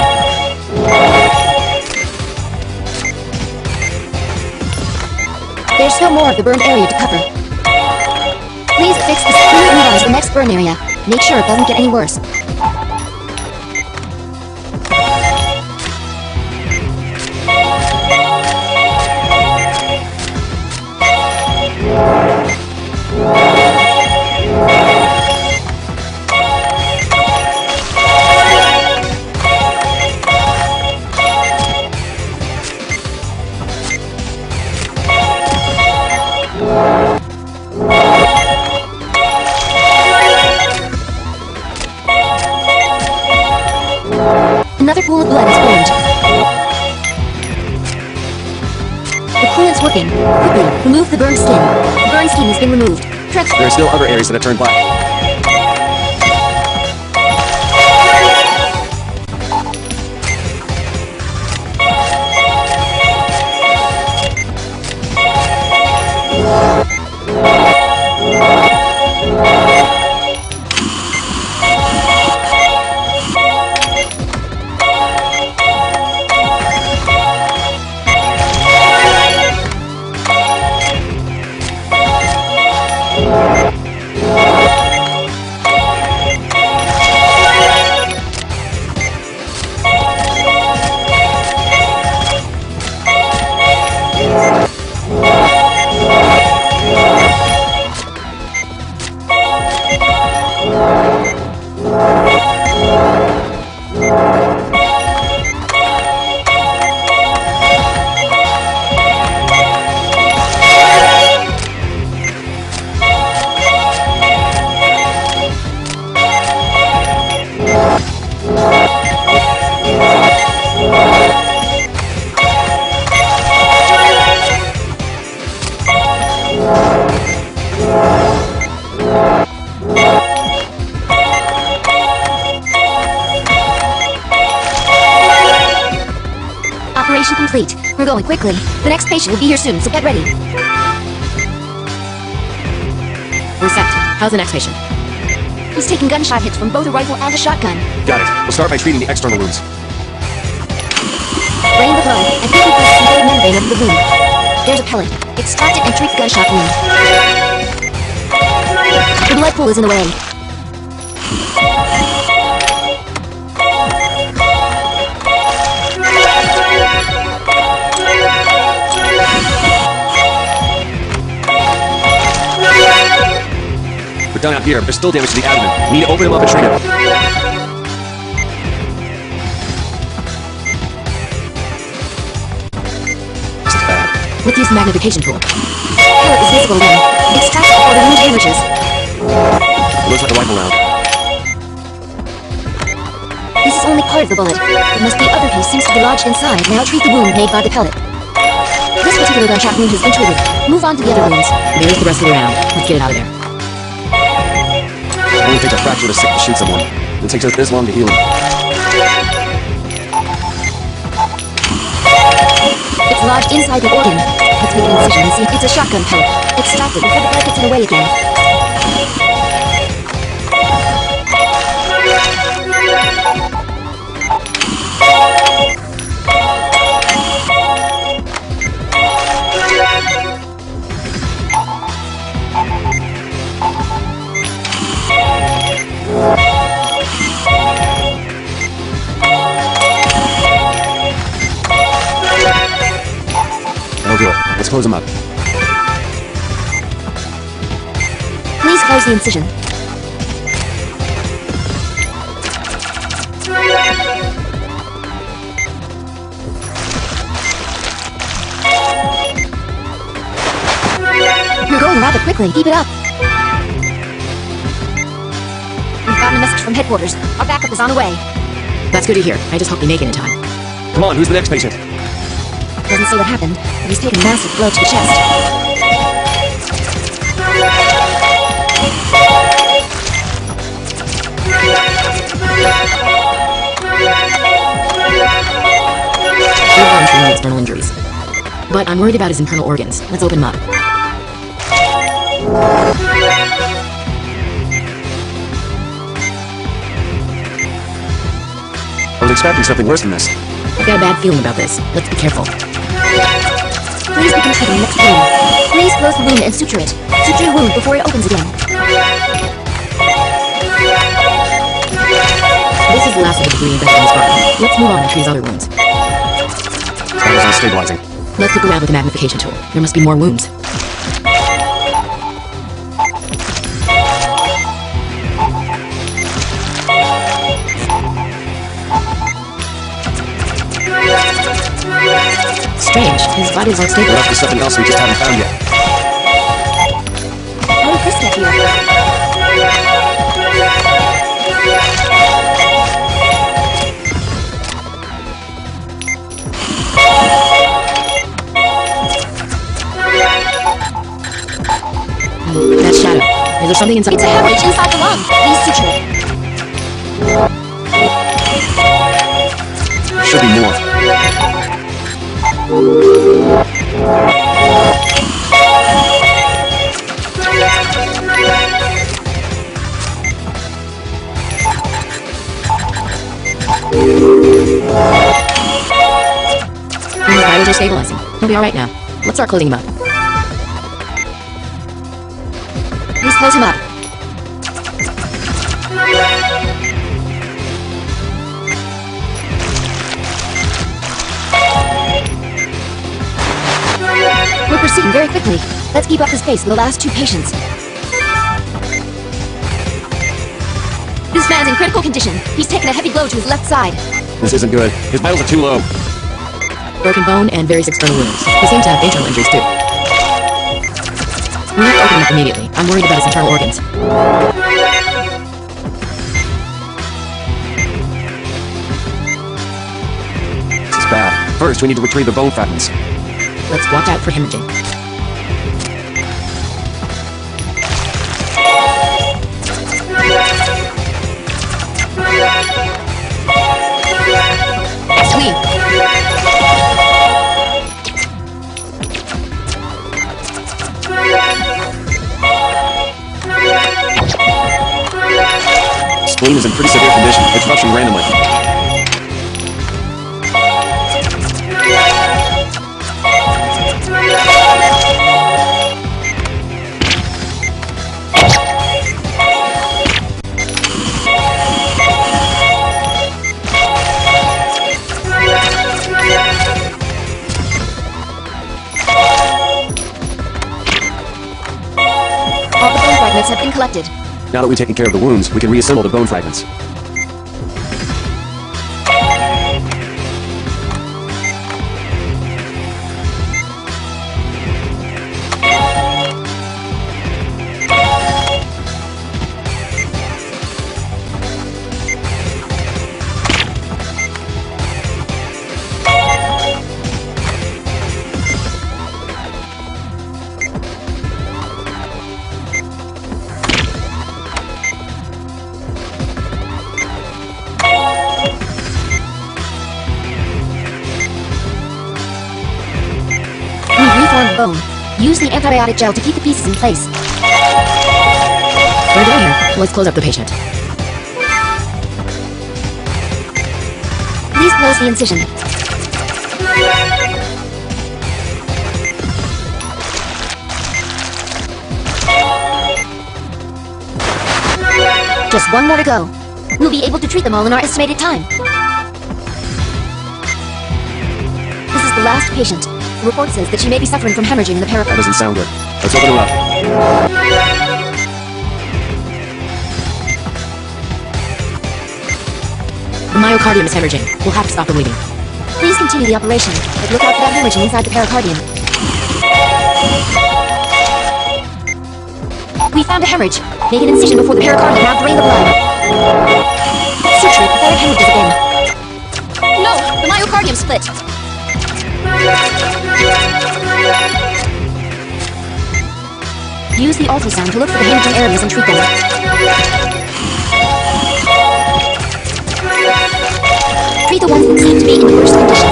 [SPEAKER 10] There's still more of the burned area to cover. Please fix the skin and revise the next burn area. Make sure it doesn't get any worse. Another pool of blood is formed. The coolant's working. Quickly, remove the burned skin. The burned skin has been removed.
[SPEAKER 6] There are still other areas that have turned black.
[SPEAKER 10] Operation complete. We're going quickly. The next patient will be here soon, so get ready.
[SPEAKER 5] We're set. How's the next patient?
[SPEAKER 10] He's taking gunshot hits from both a rifle and a shotgun.
[SPEAKER 6] Got it. We'll start by treating the external wounds.
[SPEAKER 10] Drain the blood and quickly press the blood membrane over the wound. There's a pellet. Extract it and treat the gunshot wound. The blood pool is in the way.
[SPEAKER 6] We're done out here, but there's still damage to the abdomen. We need to open him up and treat him. This is bad.
[SPEAKER 5] Let's use the magnification tool.
[SPEAKER 10] Pellet is visible again. Extract it before the wound hemorrhages.
[SPEAKER 6] It looks like a rifle round.
[SPEAKER 10] This is only part of the bullet. It must be other piece seems to be lodged inside. Now treat the wound made by the pellet. This particular gunshot wound has been treated. Move on to the other wounds.
[SPEAKER 5] There's the rest of the round. Let's get it out of there.
[SPEAKER 6] It only takes a fracture of a stick to shoot someone. It takes us this long to heal him.
[SPEAKER 10] It's lodged inside the organ. Let's make an incision and see. It's a shotgun pellet. Extract it before the blood gets in the way again.
[SPEAKER 6] That'll do it. Let's close him up.
[SPEAKER 10] Please close the incision. You're going rather quickly. Keep it up. We've gotten a message from headquarters. Our backup is on the way.
[SPEAKER 5] That's good to hear. I just hope we make it in time.
[SPEAKER 6] Come on, who's the next patient?
[SPEAKER 10] Doesn't say what happened, but he's taken a massive blow to the chest.
[SPEAKER 5] We're on for external injuries. But I'm worried about his internal organs. Let's open him up.
[SPEAKER 6] I was expecting something worse than this.
[SPEAKER 5] I've got a bad feeling about this. Let's be careful.
[SPEAKER 10] Please begin treating the next wound. Please close the wound and suture it. Suture your wound before it opens again.
[SPEAKER 5] This is the last of the debris infected in his body. Let's move on and treat his other wounds.
[SPEAKER 6] Vitals not stabilizing.
[SPEAKER 5] Let's look around with the magnification tool. There must be more wounds. Strange. His vitals aren't stable.
[SPEAKER 6] There must be something else we just haven't found yet.
[SPEAKER 10] How did this get here?
[SPEAKER 5] That shadow. Is there something inside?
[SPEAKER 10] It's a hemorrhage inside the lung. Please suture it.
[SPEAKER 6] There should be more.
[SPEAKER 5] stabilizing. He'll be alright now. Let's start closing him up.
[SPEAKER 10] Please close him up. We're proceeding very quickly. Let's keep up this pace for the last 2 patients. This man's in critical condition. He's taken a heavy blow to his left side.
[SPEAKER 6] This isn't good. His vitals are too low.
[SPEAKER 5] Broken bone and various external wounds. He seems to have internal injuries too. We have to open him up immediately. I'm worried about his internal organs.
[SPEAKER 6] This is bad. First, we need to retrieve the bone fragments.
[SPEAKER 5] Let's watch out for hemorrhaging.
[SPEAKER 10] Sweet.
[SPEAKER 6] Spleen is in pretty severe condition. It's rupturing randomly.
[SPEAKER 10] All the bone fragments have been collected.
[SPEAKER 6] Now that we've taken care of the wounds, we can reassemble the bone fragments.
[SPEAKER 10] Bone. Use the antibiotic gel to keep the pieces in place.
[SPEAKER 5] We're done here. Let's close up the patient.
[SPEAKER 10] Please close the incision. Just 1 more to go. We'll be able to treat them all in our estimated time. This is the last patient. The report says that she may be suffering from hemorrhaging in the
[SPEAKER 6] That
[SPEAKER 10] pericardium.
[SPEAKER 6] doesn't sound good. Let's open her up.
[SPEAKER 5] The myocardium is hemorrhaging. We'll have to stop the bleeding.
[SPEAKER 10] Please continue the operation, but look out for that hemorrhaging inside the pericardium. We found a hemorrhage. Make an incision before the pericardium. Now drain the blood. Suture pathetic hemorrhages again. No! The myocardium split! Use the ultrasound to look for the hemorrhaging areas and treat them. Treat the ones that seem to be in the worst condition.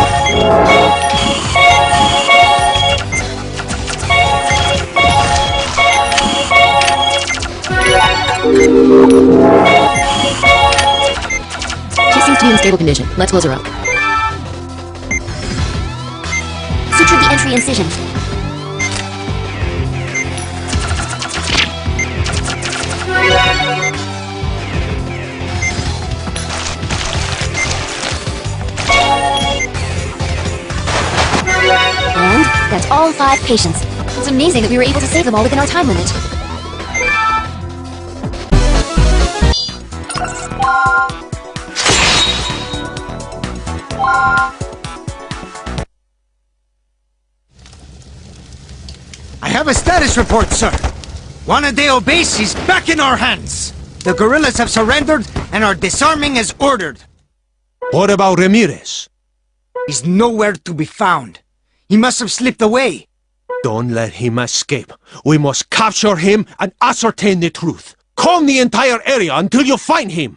[SPEAKER 5] She seems to be in stable condition. Let's close her up.
[SPEAKER 10] Suture the entry incision. And that's all 5 patients. It's amazing that we were able to save them all within our time limit.
[SPEAKER 8] I have a status report, sir. Juanadeo base is back in our hands. The guerrillas have surrendered and are disarming as ordered.
[SPEAKER 7] What about Ramirez?
[SPEAKER 8] He's nowhere to be found. He must have slipped away.
[SPEAKER 7] Don't let him escape. We must capture him and ascertain the truth. Comb the entire area until you find him.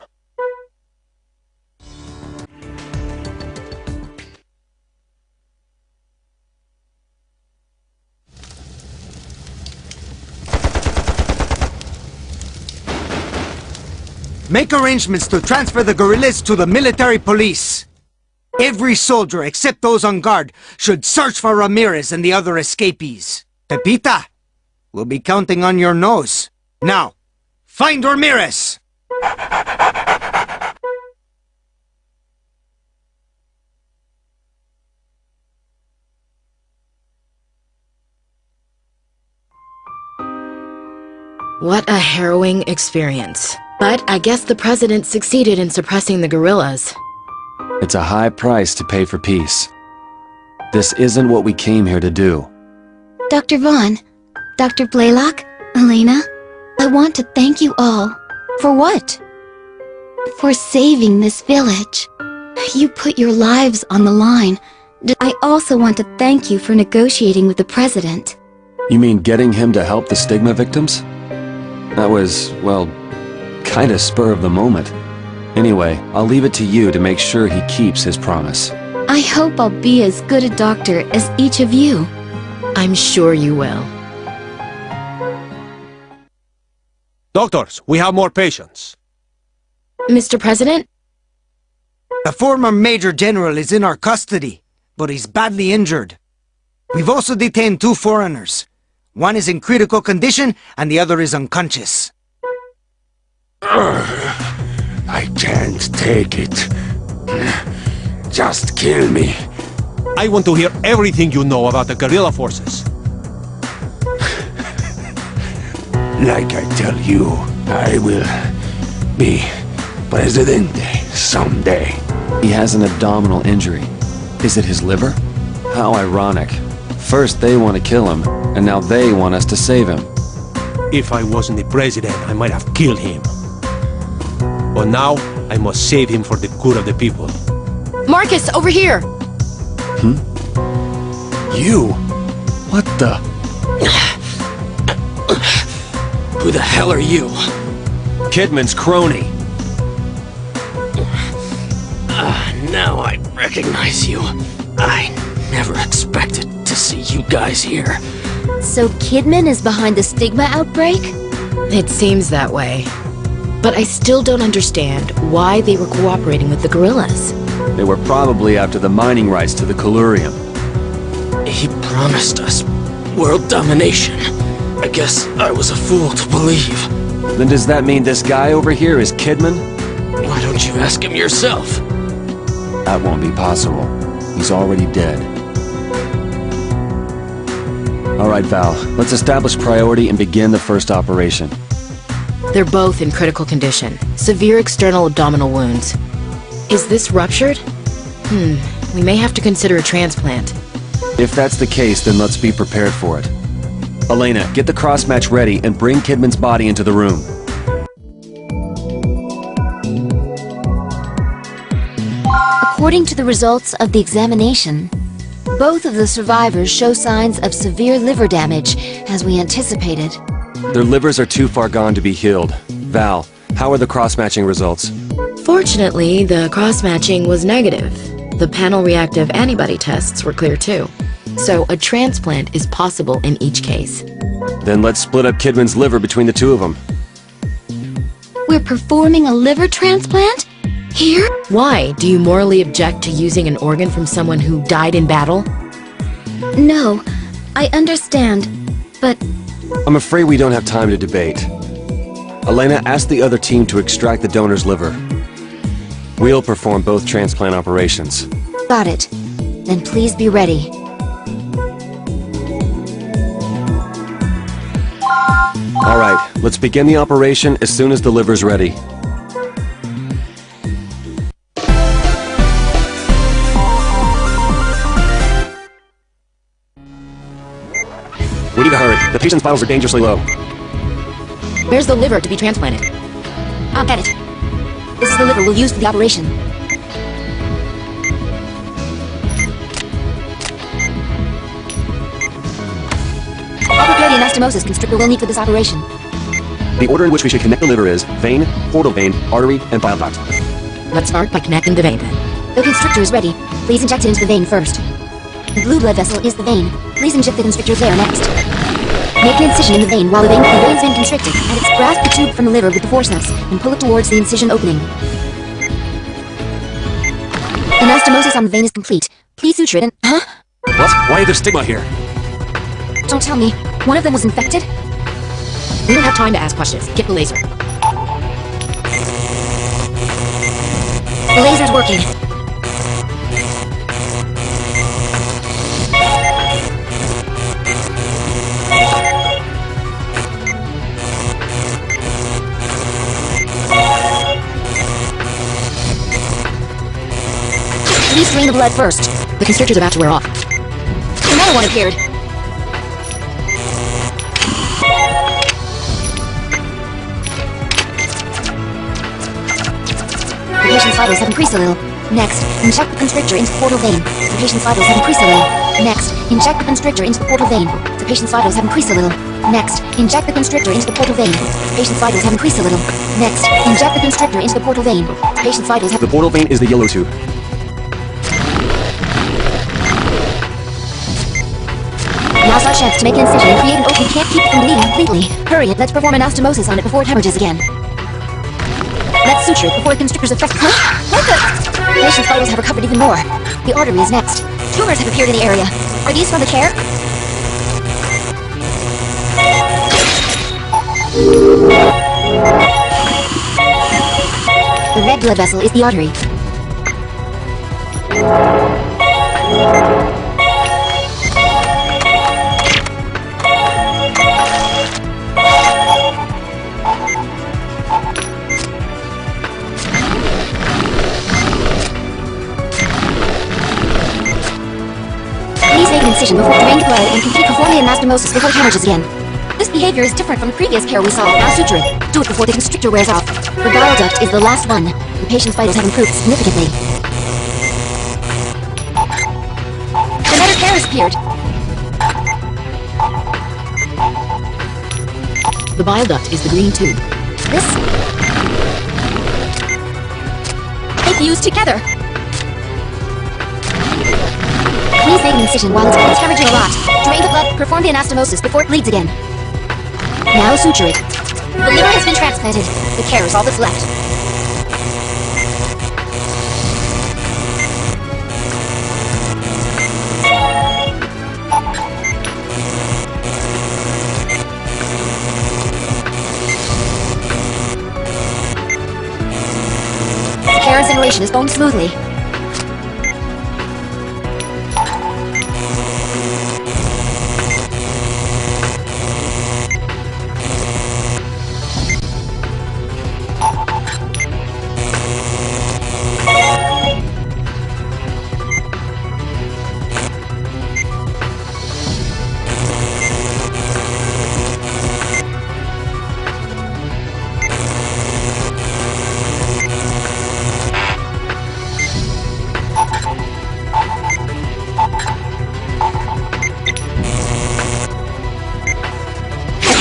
[SPEAKER 8] Make arrangements to transfer the guerrillas to the military police. Every soldier except those on guard should search for Ramirez and the other escapees. Pepita, we'll be counting on your nose. Now, find Ramirez!
[SPEAKER 5] What a harrowing experience. But I guess the president succeeded in suppressing the guerrillas.
[SPEAKER 6] It's a high price to pay for peace. This isn't what we came here to do.
[SPEAKER 4] Dr. Vaughn, Dr. Blaylock, Elena, I want to thank you all. For what? For saving this village. You put your lives on the line. I also want to thank you for negotiating with the president.
[SPEAKER 6] You mean getting him to help the stigma victims? That was, well, kinda spur of the moment. Anyway, I'll leave it to you to make sure he keeps his promise.
[SPEAKER 4] I hope I'll be as good a doctor as each of you.
[SPEAKER 5] I'm sure you will.
[SPEAKER 7] Doctors, we have more patients.
[SPEAKER 5] Mr. President?
[SPEAKER 8] The former Major General is in our custody, but he's badly injured. We've also detained 2 foreigners. One is in critical condition, and the other is unconscious.
[SPEAKER 11] I can't take it. Just kill me.
[SPEAKER 7] I want to hear everything you know about the guerrilla forces.
[SPEAKER 11] Like I tell you, I will be presidente someday.
[SPEAKER 6] He has an abdominal injury. Is it his liver? How ironic. First they want to kill him, and now they want us to save him.
[SPEAKER 7] If I wasn't the president, I might have killed him. But now, I must save him for the good of the people.
[SPEAKER 5] Marcus, over here!
[SPEAKER 6] You? What the?
[SPEAKER 9] Who the hell are you?
[SPEAKER 6] Kidman's crony.
[SPEAKER 9] Now I recognize you. I never expected to see you guys here.
[SPEAKER 10] So Kidman is behind the stigma outbreak?
[SPEAKER 5] It seems that way. But I still don't understand why they were cooperating with the guerrillas.
[SPEAKER 6] They were probably after the mining rights to the Colurium.
[SPEAKER 9] He promised us world domination. I guess I was a fool to believe.
[SPEAKER 6] Then does that mean this guy over here is Kidman?
[SPEAKER 9] Why don't you ask him yourself?
[SPEAKER 6] That won't be possible. He's already dead. Alright, Val. Let's establish priority and begin the first operation.
[SPEAKER 5] They're both in critical condition. Severe external abdominal wounds. Is this ruptured? We may have to consider a transplant.
[SPEAKER 6] If that's the case, then let's be prepared for it. Elena, get the cross-match ready and bring Kidman's body into the room.
[SPEAKER 10] According to the results of the examination, both of the survivors show signs of severe liver damage, as we anticipated.
[SPEAKER 6] Their livers are too far gone to be healed. Val, how are the cross-matching results?
[SPEAKER 5] Fortunately, the cross-matching was negative. The panel-reactive antibody tests were clear too. So a transplant is possible in each case.
[SPEAKER 6] Then let's split up Kidman's liver between the 2 of them.
[SPEAKER 4] We're performing a liver transplant? Here?
[SPEAKER 5] Why? Do you morally object to using an organ from someone who died in battle?
[SPEAKER 4] No, I understand, but
[SPEAKER 6] I'm afraid we don't have time to debate. Elena, ask the other team to extract the donor's liver. We'll perform both transplant operations.
[SPEAKER 10] Got it. Then please be ready.
[SPEAKER 6] Alright, let's begin the operation as soon as the liver's ready. We need to hurry. The patient's vitals are dangerously low.
[SPEAKER 5] Where's the liver to be transplanted?
[SPEAKER 10] I'll get it. This is the liver we'll use for the operation. I'll prepare the anastomosis constrictor we'll need for this operation.
[SPEAKER 6] The order in which we should connect the liver is vein, portal vein, artery, and bile duct.
[SPEAKER 5] Let's start by connecting the vein then.
[SPEAKER 10] The constrictor is ready. Please inject it into the vein first. The blue blood vessel is the vein. Please inject the constrictor there next. Make an incision in the vein while the vein's been constricted, and grasp the tube from the liver with the forceps, and pull it towards the incision opening. anastomosis on the vein is complete. Please suture it and... Huh?
[SPEAKER 6] What? Why is there stigma here?
[SPEAKER 10] Don't tell me. One of them was infected?
[SPEAKER 5] We don't have time to ask questions. Get the laser.
[SPEAKER 10] The laser's working. Please drain the blood first.
[SPEAKER 5] The constrictor's about to wear off.
[SPEAKER 10] Another one appeared. The patient's vitals have increased a little. Next, inject the constrictor into the portal vein. The patient's vitals have increased a little. Next, inject the constrictor into the portal vein. The patient's vitals have increased a little. Next, inject the constrictor into the portal vein. The patient's vitals have increased a little. Next, inject the constrictor into the portal vein. The patient's vitals have...
[SPEAKER 6] The portal vein is the yellow tube.
[SPEAKER 10] Now's our chance to make an incision and create an opening. Can't keep it from bleeding completely. Hurry it, let's perform anastomosis on it before it hemorrhages again. Let's suture it before the constrictor's affected. Huh? What the? The patient's vitals have recovered even more. The artery is next. Tumors have appeared in the area. Are these from the tear? The red blood vessel is the artery. Please make an incision before it drains blood and complete perform the anastomosis before it hemorrhages again. This behavior is different from the previous care we saw. Now suture it. Do it before the constrictor wears off. The bile duct is the last one. The patient's vitals have improved significantly. Another tear has appeared.
[SPEAKER 5] The bile duct is the green tube.
[SPEAKER 10] This... They fuse together. Please make an incision while it's hemorrhaging a lot. Drain the blood, perform the anastomosis before it bleeds again. Now suture it. The liver has been transplanted. The care is all that's left. The care incineration is going smoothly.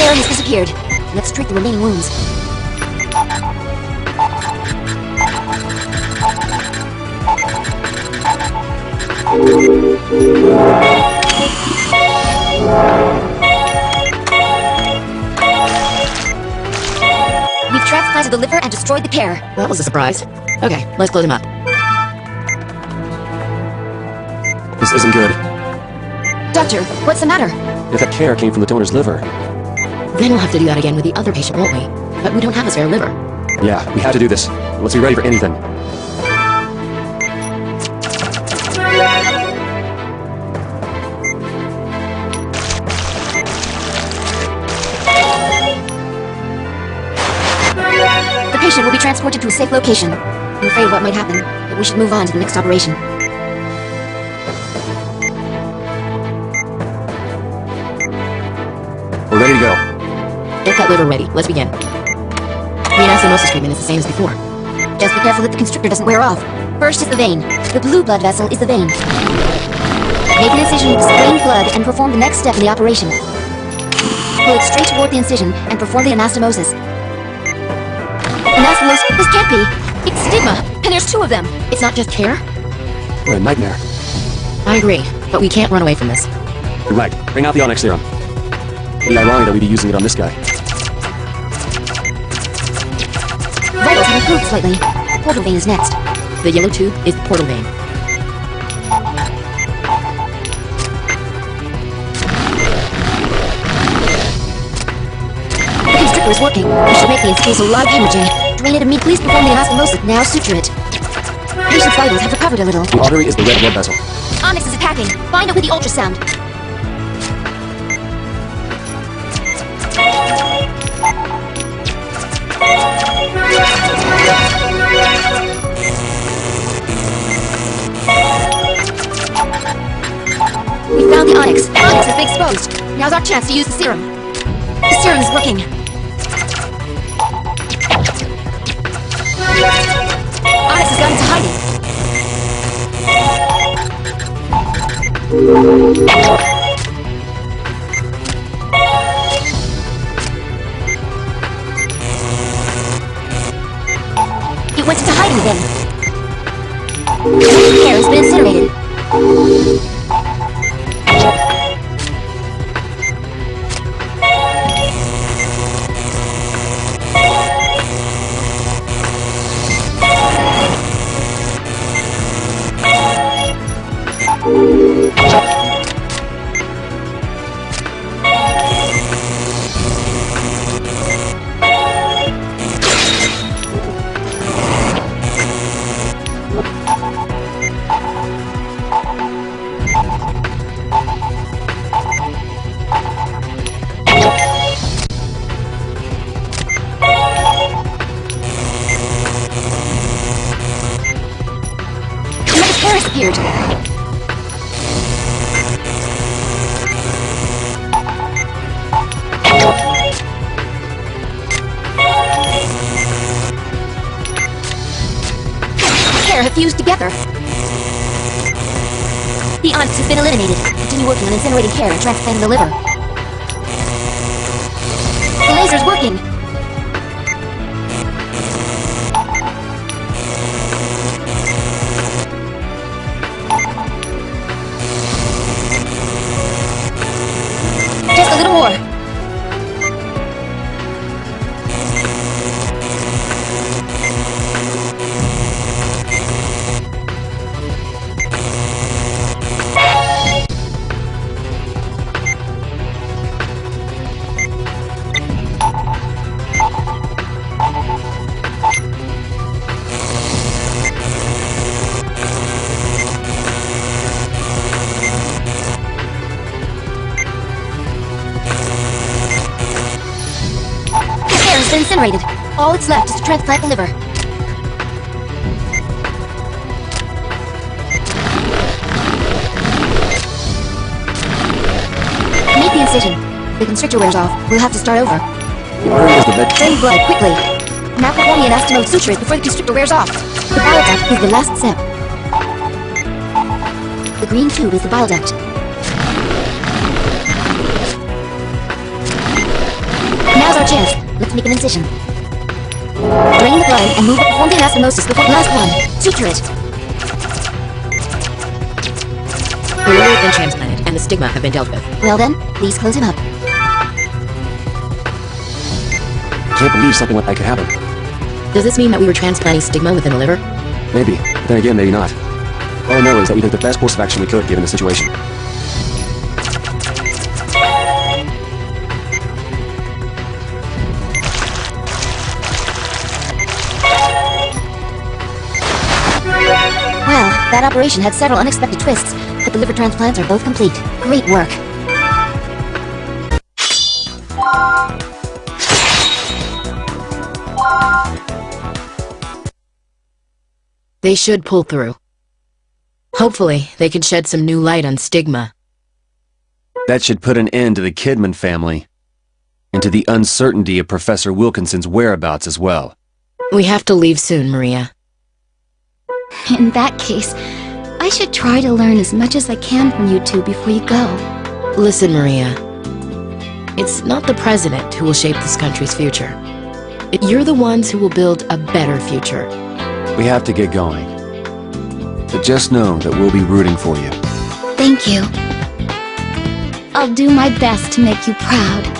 [SPEAKER 10] Has disappeared. Let's treat the remaining wounds. We've transplanted the liver and destroyed the care.
[SPEAKER 5] That was a surprise. Okay, let's close him up.
[SPEAKER 6] This isn't good.
[SPEAKER 10] Doctor, what's the matter?
[SPEAKER 6] If that care came from the donor's liver.
[SPEAKER 5] Then we'll have to do that again with the other patient, won't we? But we don't have a spare liver.
[SPEAKER 6] Yeah, we have to do this. Let's be ready for anything.
[SPEAKER 10] The patient will be transported to a safe location. I'm afraid of what might happen, but we should move on to the next operation.
[SPEAKER 6] We're ready to go.
[SPEAKER 5] Get that liver ready. Let's begin. The anastomosis treatment is the same as before.
[SPEAKER 10] Just be careful that the constrictor doesn't wear off. First is the vein. The blue blood vessel is the vein. Make an incision with strained blood and perform the next step in the operation. Pull it straight toward the incision and perform the anastomosis. Anastomosis? This can't be! It's stigma, and there's two of them!
[SPEAKER 5] It's not just care?
[SPEAKER 6] We're a nightmare.
[SPEAKER 5] I agree, but we can't run away from this.
[SPEAKER 6] You're right. Bring out the Onyx serum. It'd be ironic that we'd be using it on this guy.
[SPEAKER 10] Vitals have improved slightly. The portal vein is next.
[SPEAKER 5] The yellow tube is the portal vein.
[SPEAKER 10] Suture is working. We should make the case a lot of hemorrhaging. Drain it immediately. Please perform the anastomosis. Now suture it. Patient's vitals have recovered a little.
[SPEAKER 6] The artery is the red blood vessel.
[SPEAKER 10] Onyx is attacking. Find it with the ultrasound. We found the Onyx. Onyx has been exposed. Now's our chance to use the serum. The serum is working. Onyx has gone into hiding. It went into hiding again. The hair has been incinerated. Appeared. Hair have fused together. The Onyx has been eliminated. Continue working on incinerating hair and transplanting the liver. The laser's working. Just a little more. Been incinerated. All that's left is to transplant the liver. Make the incision. The constrictor wears off. We'll have to start over.
[SPEAKER 6] The artery is the bed.
[SPEAKER 10] Drain blood quickly. Now perform the anastomosis sutures before the constrictor wears off. The bile duct is the last step. The green tube is the bile duct. Now's our chance. Let's make an incision. Drain the blood and move it. Perform the anastomosis before the last one. Suture it.
[SPEAKER 5] The liver has been transplanted, and the stigma have been dealt with.
[SPEAKER 10] Well then, please close him up.
[SPEAKER 6] Can't believe something like that could happen.
[SPEAKER 5] Does this mean that we were transplanting stigma within the liver?
[SPEAKER 6] Maybe. Then again, maybe not. All I know is that we took the best course of action we could given the situation.
[SPEAKER 10] Well, that operation had several unexpected twists, but the liver transplants are both complete. Great work.
[SPEAKER 5] They should pull through. Hopefully, they can shed some new light on stigma.
[SPEAKER 6] That should put an end to the Kidman family, and to the uncertainty of Professor Wilkinson's whereabouts as well.
[SPEAKER 5] We have to leave soon, Maria.
[SPEAKER 4] In that case, I should try to learn as much as I can from you two before you go.
[SPEAKER 5] Listen, Maria. It's not the president who will shape this country's future. You're the ones who will build a better future.
[SPEAKER 6] We have to get going. But just know that we'll be rooting for you.
[SPEAKER 4] Thank you. I'll do my best to make you proud.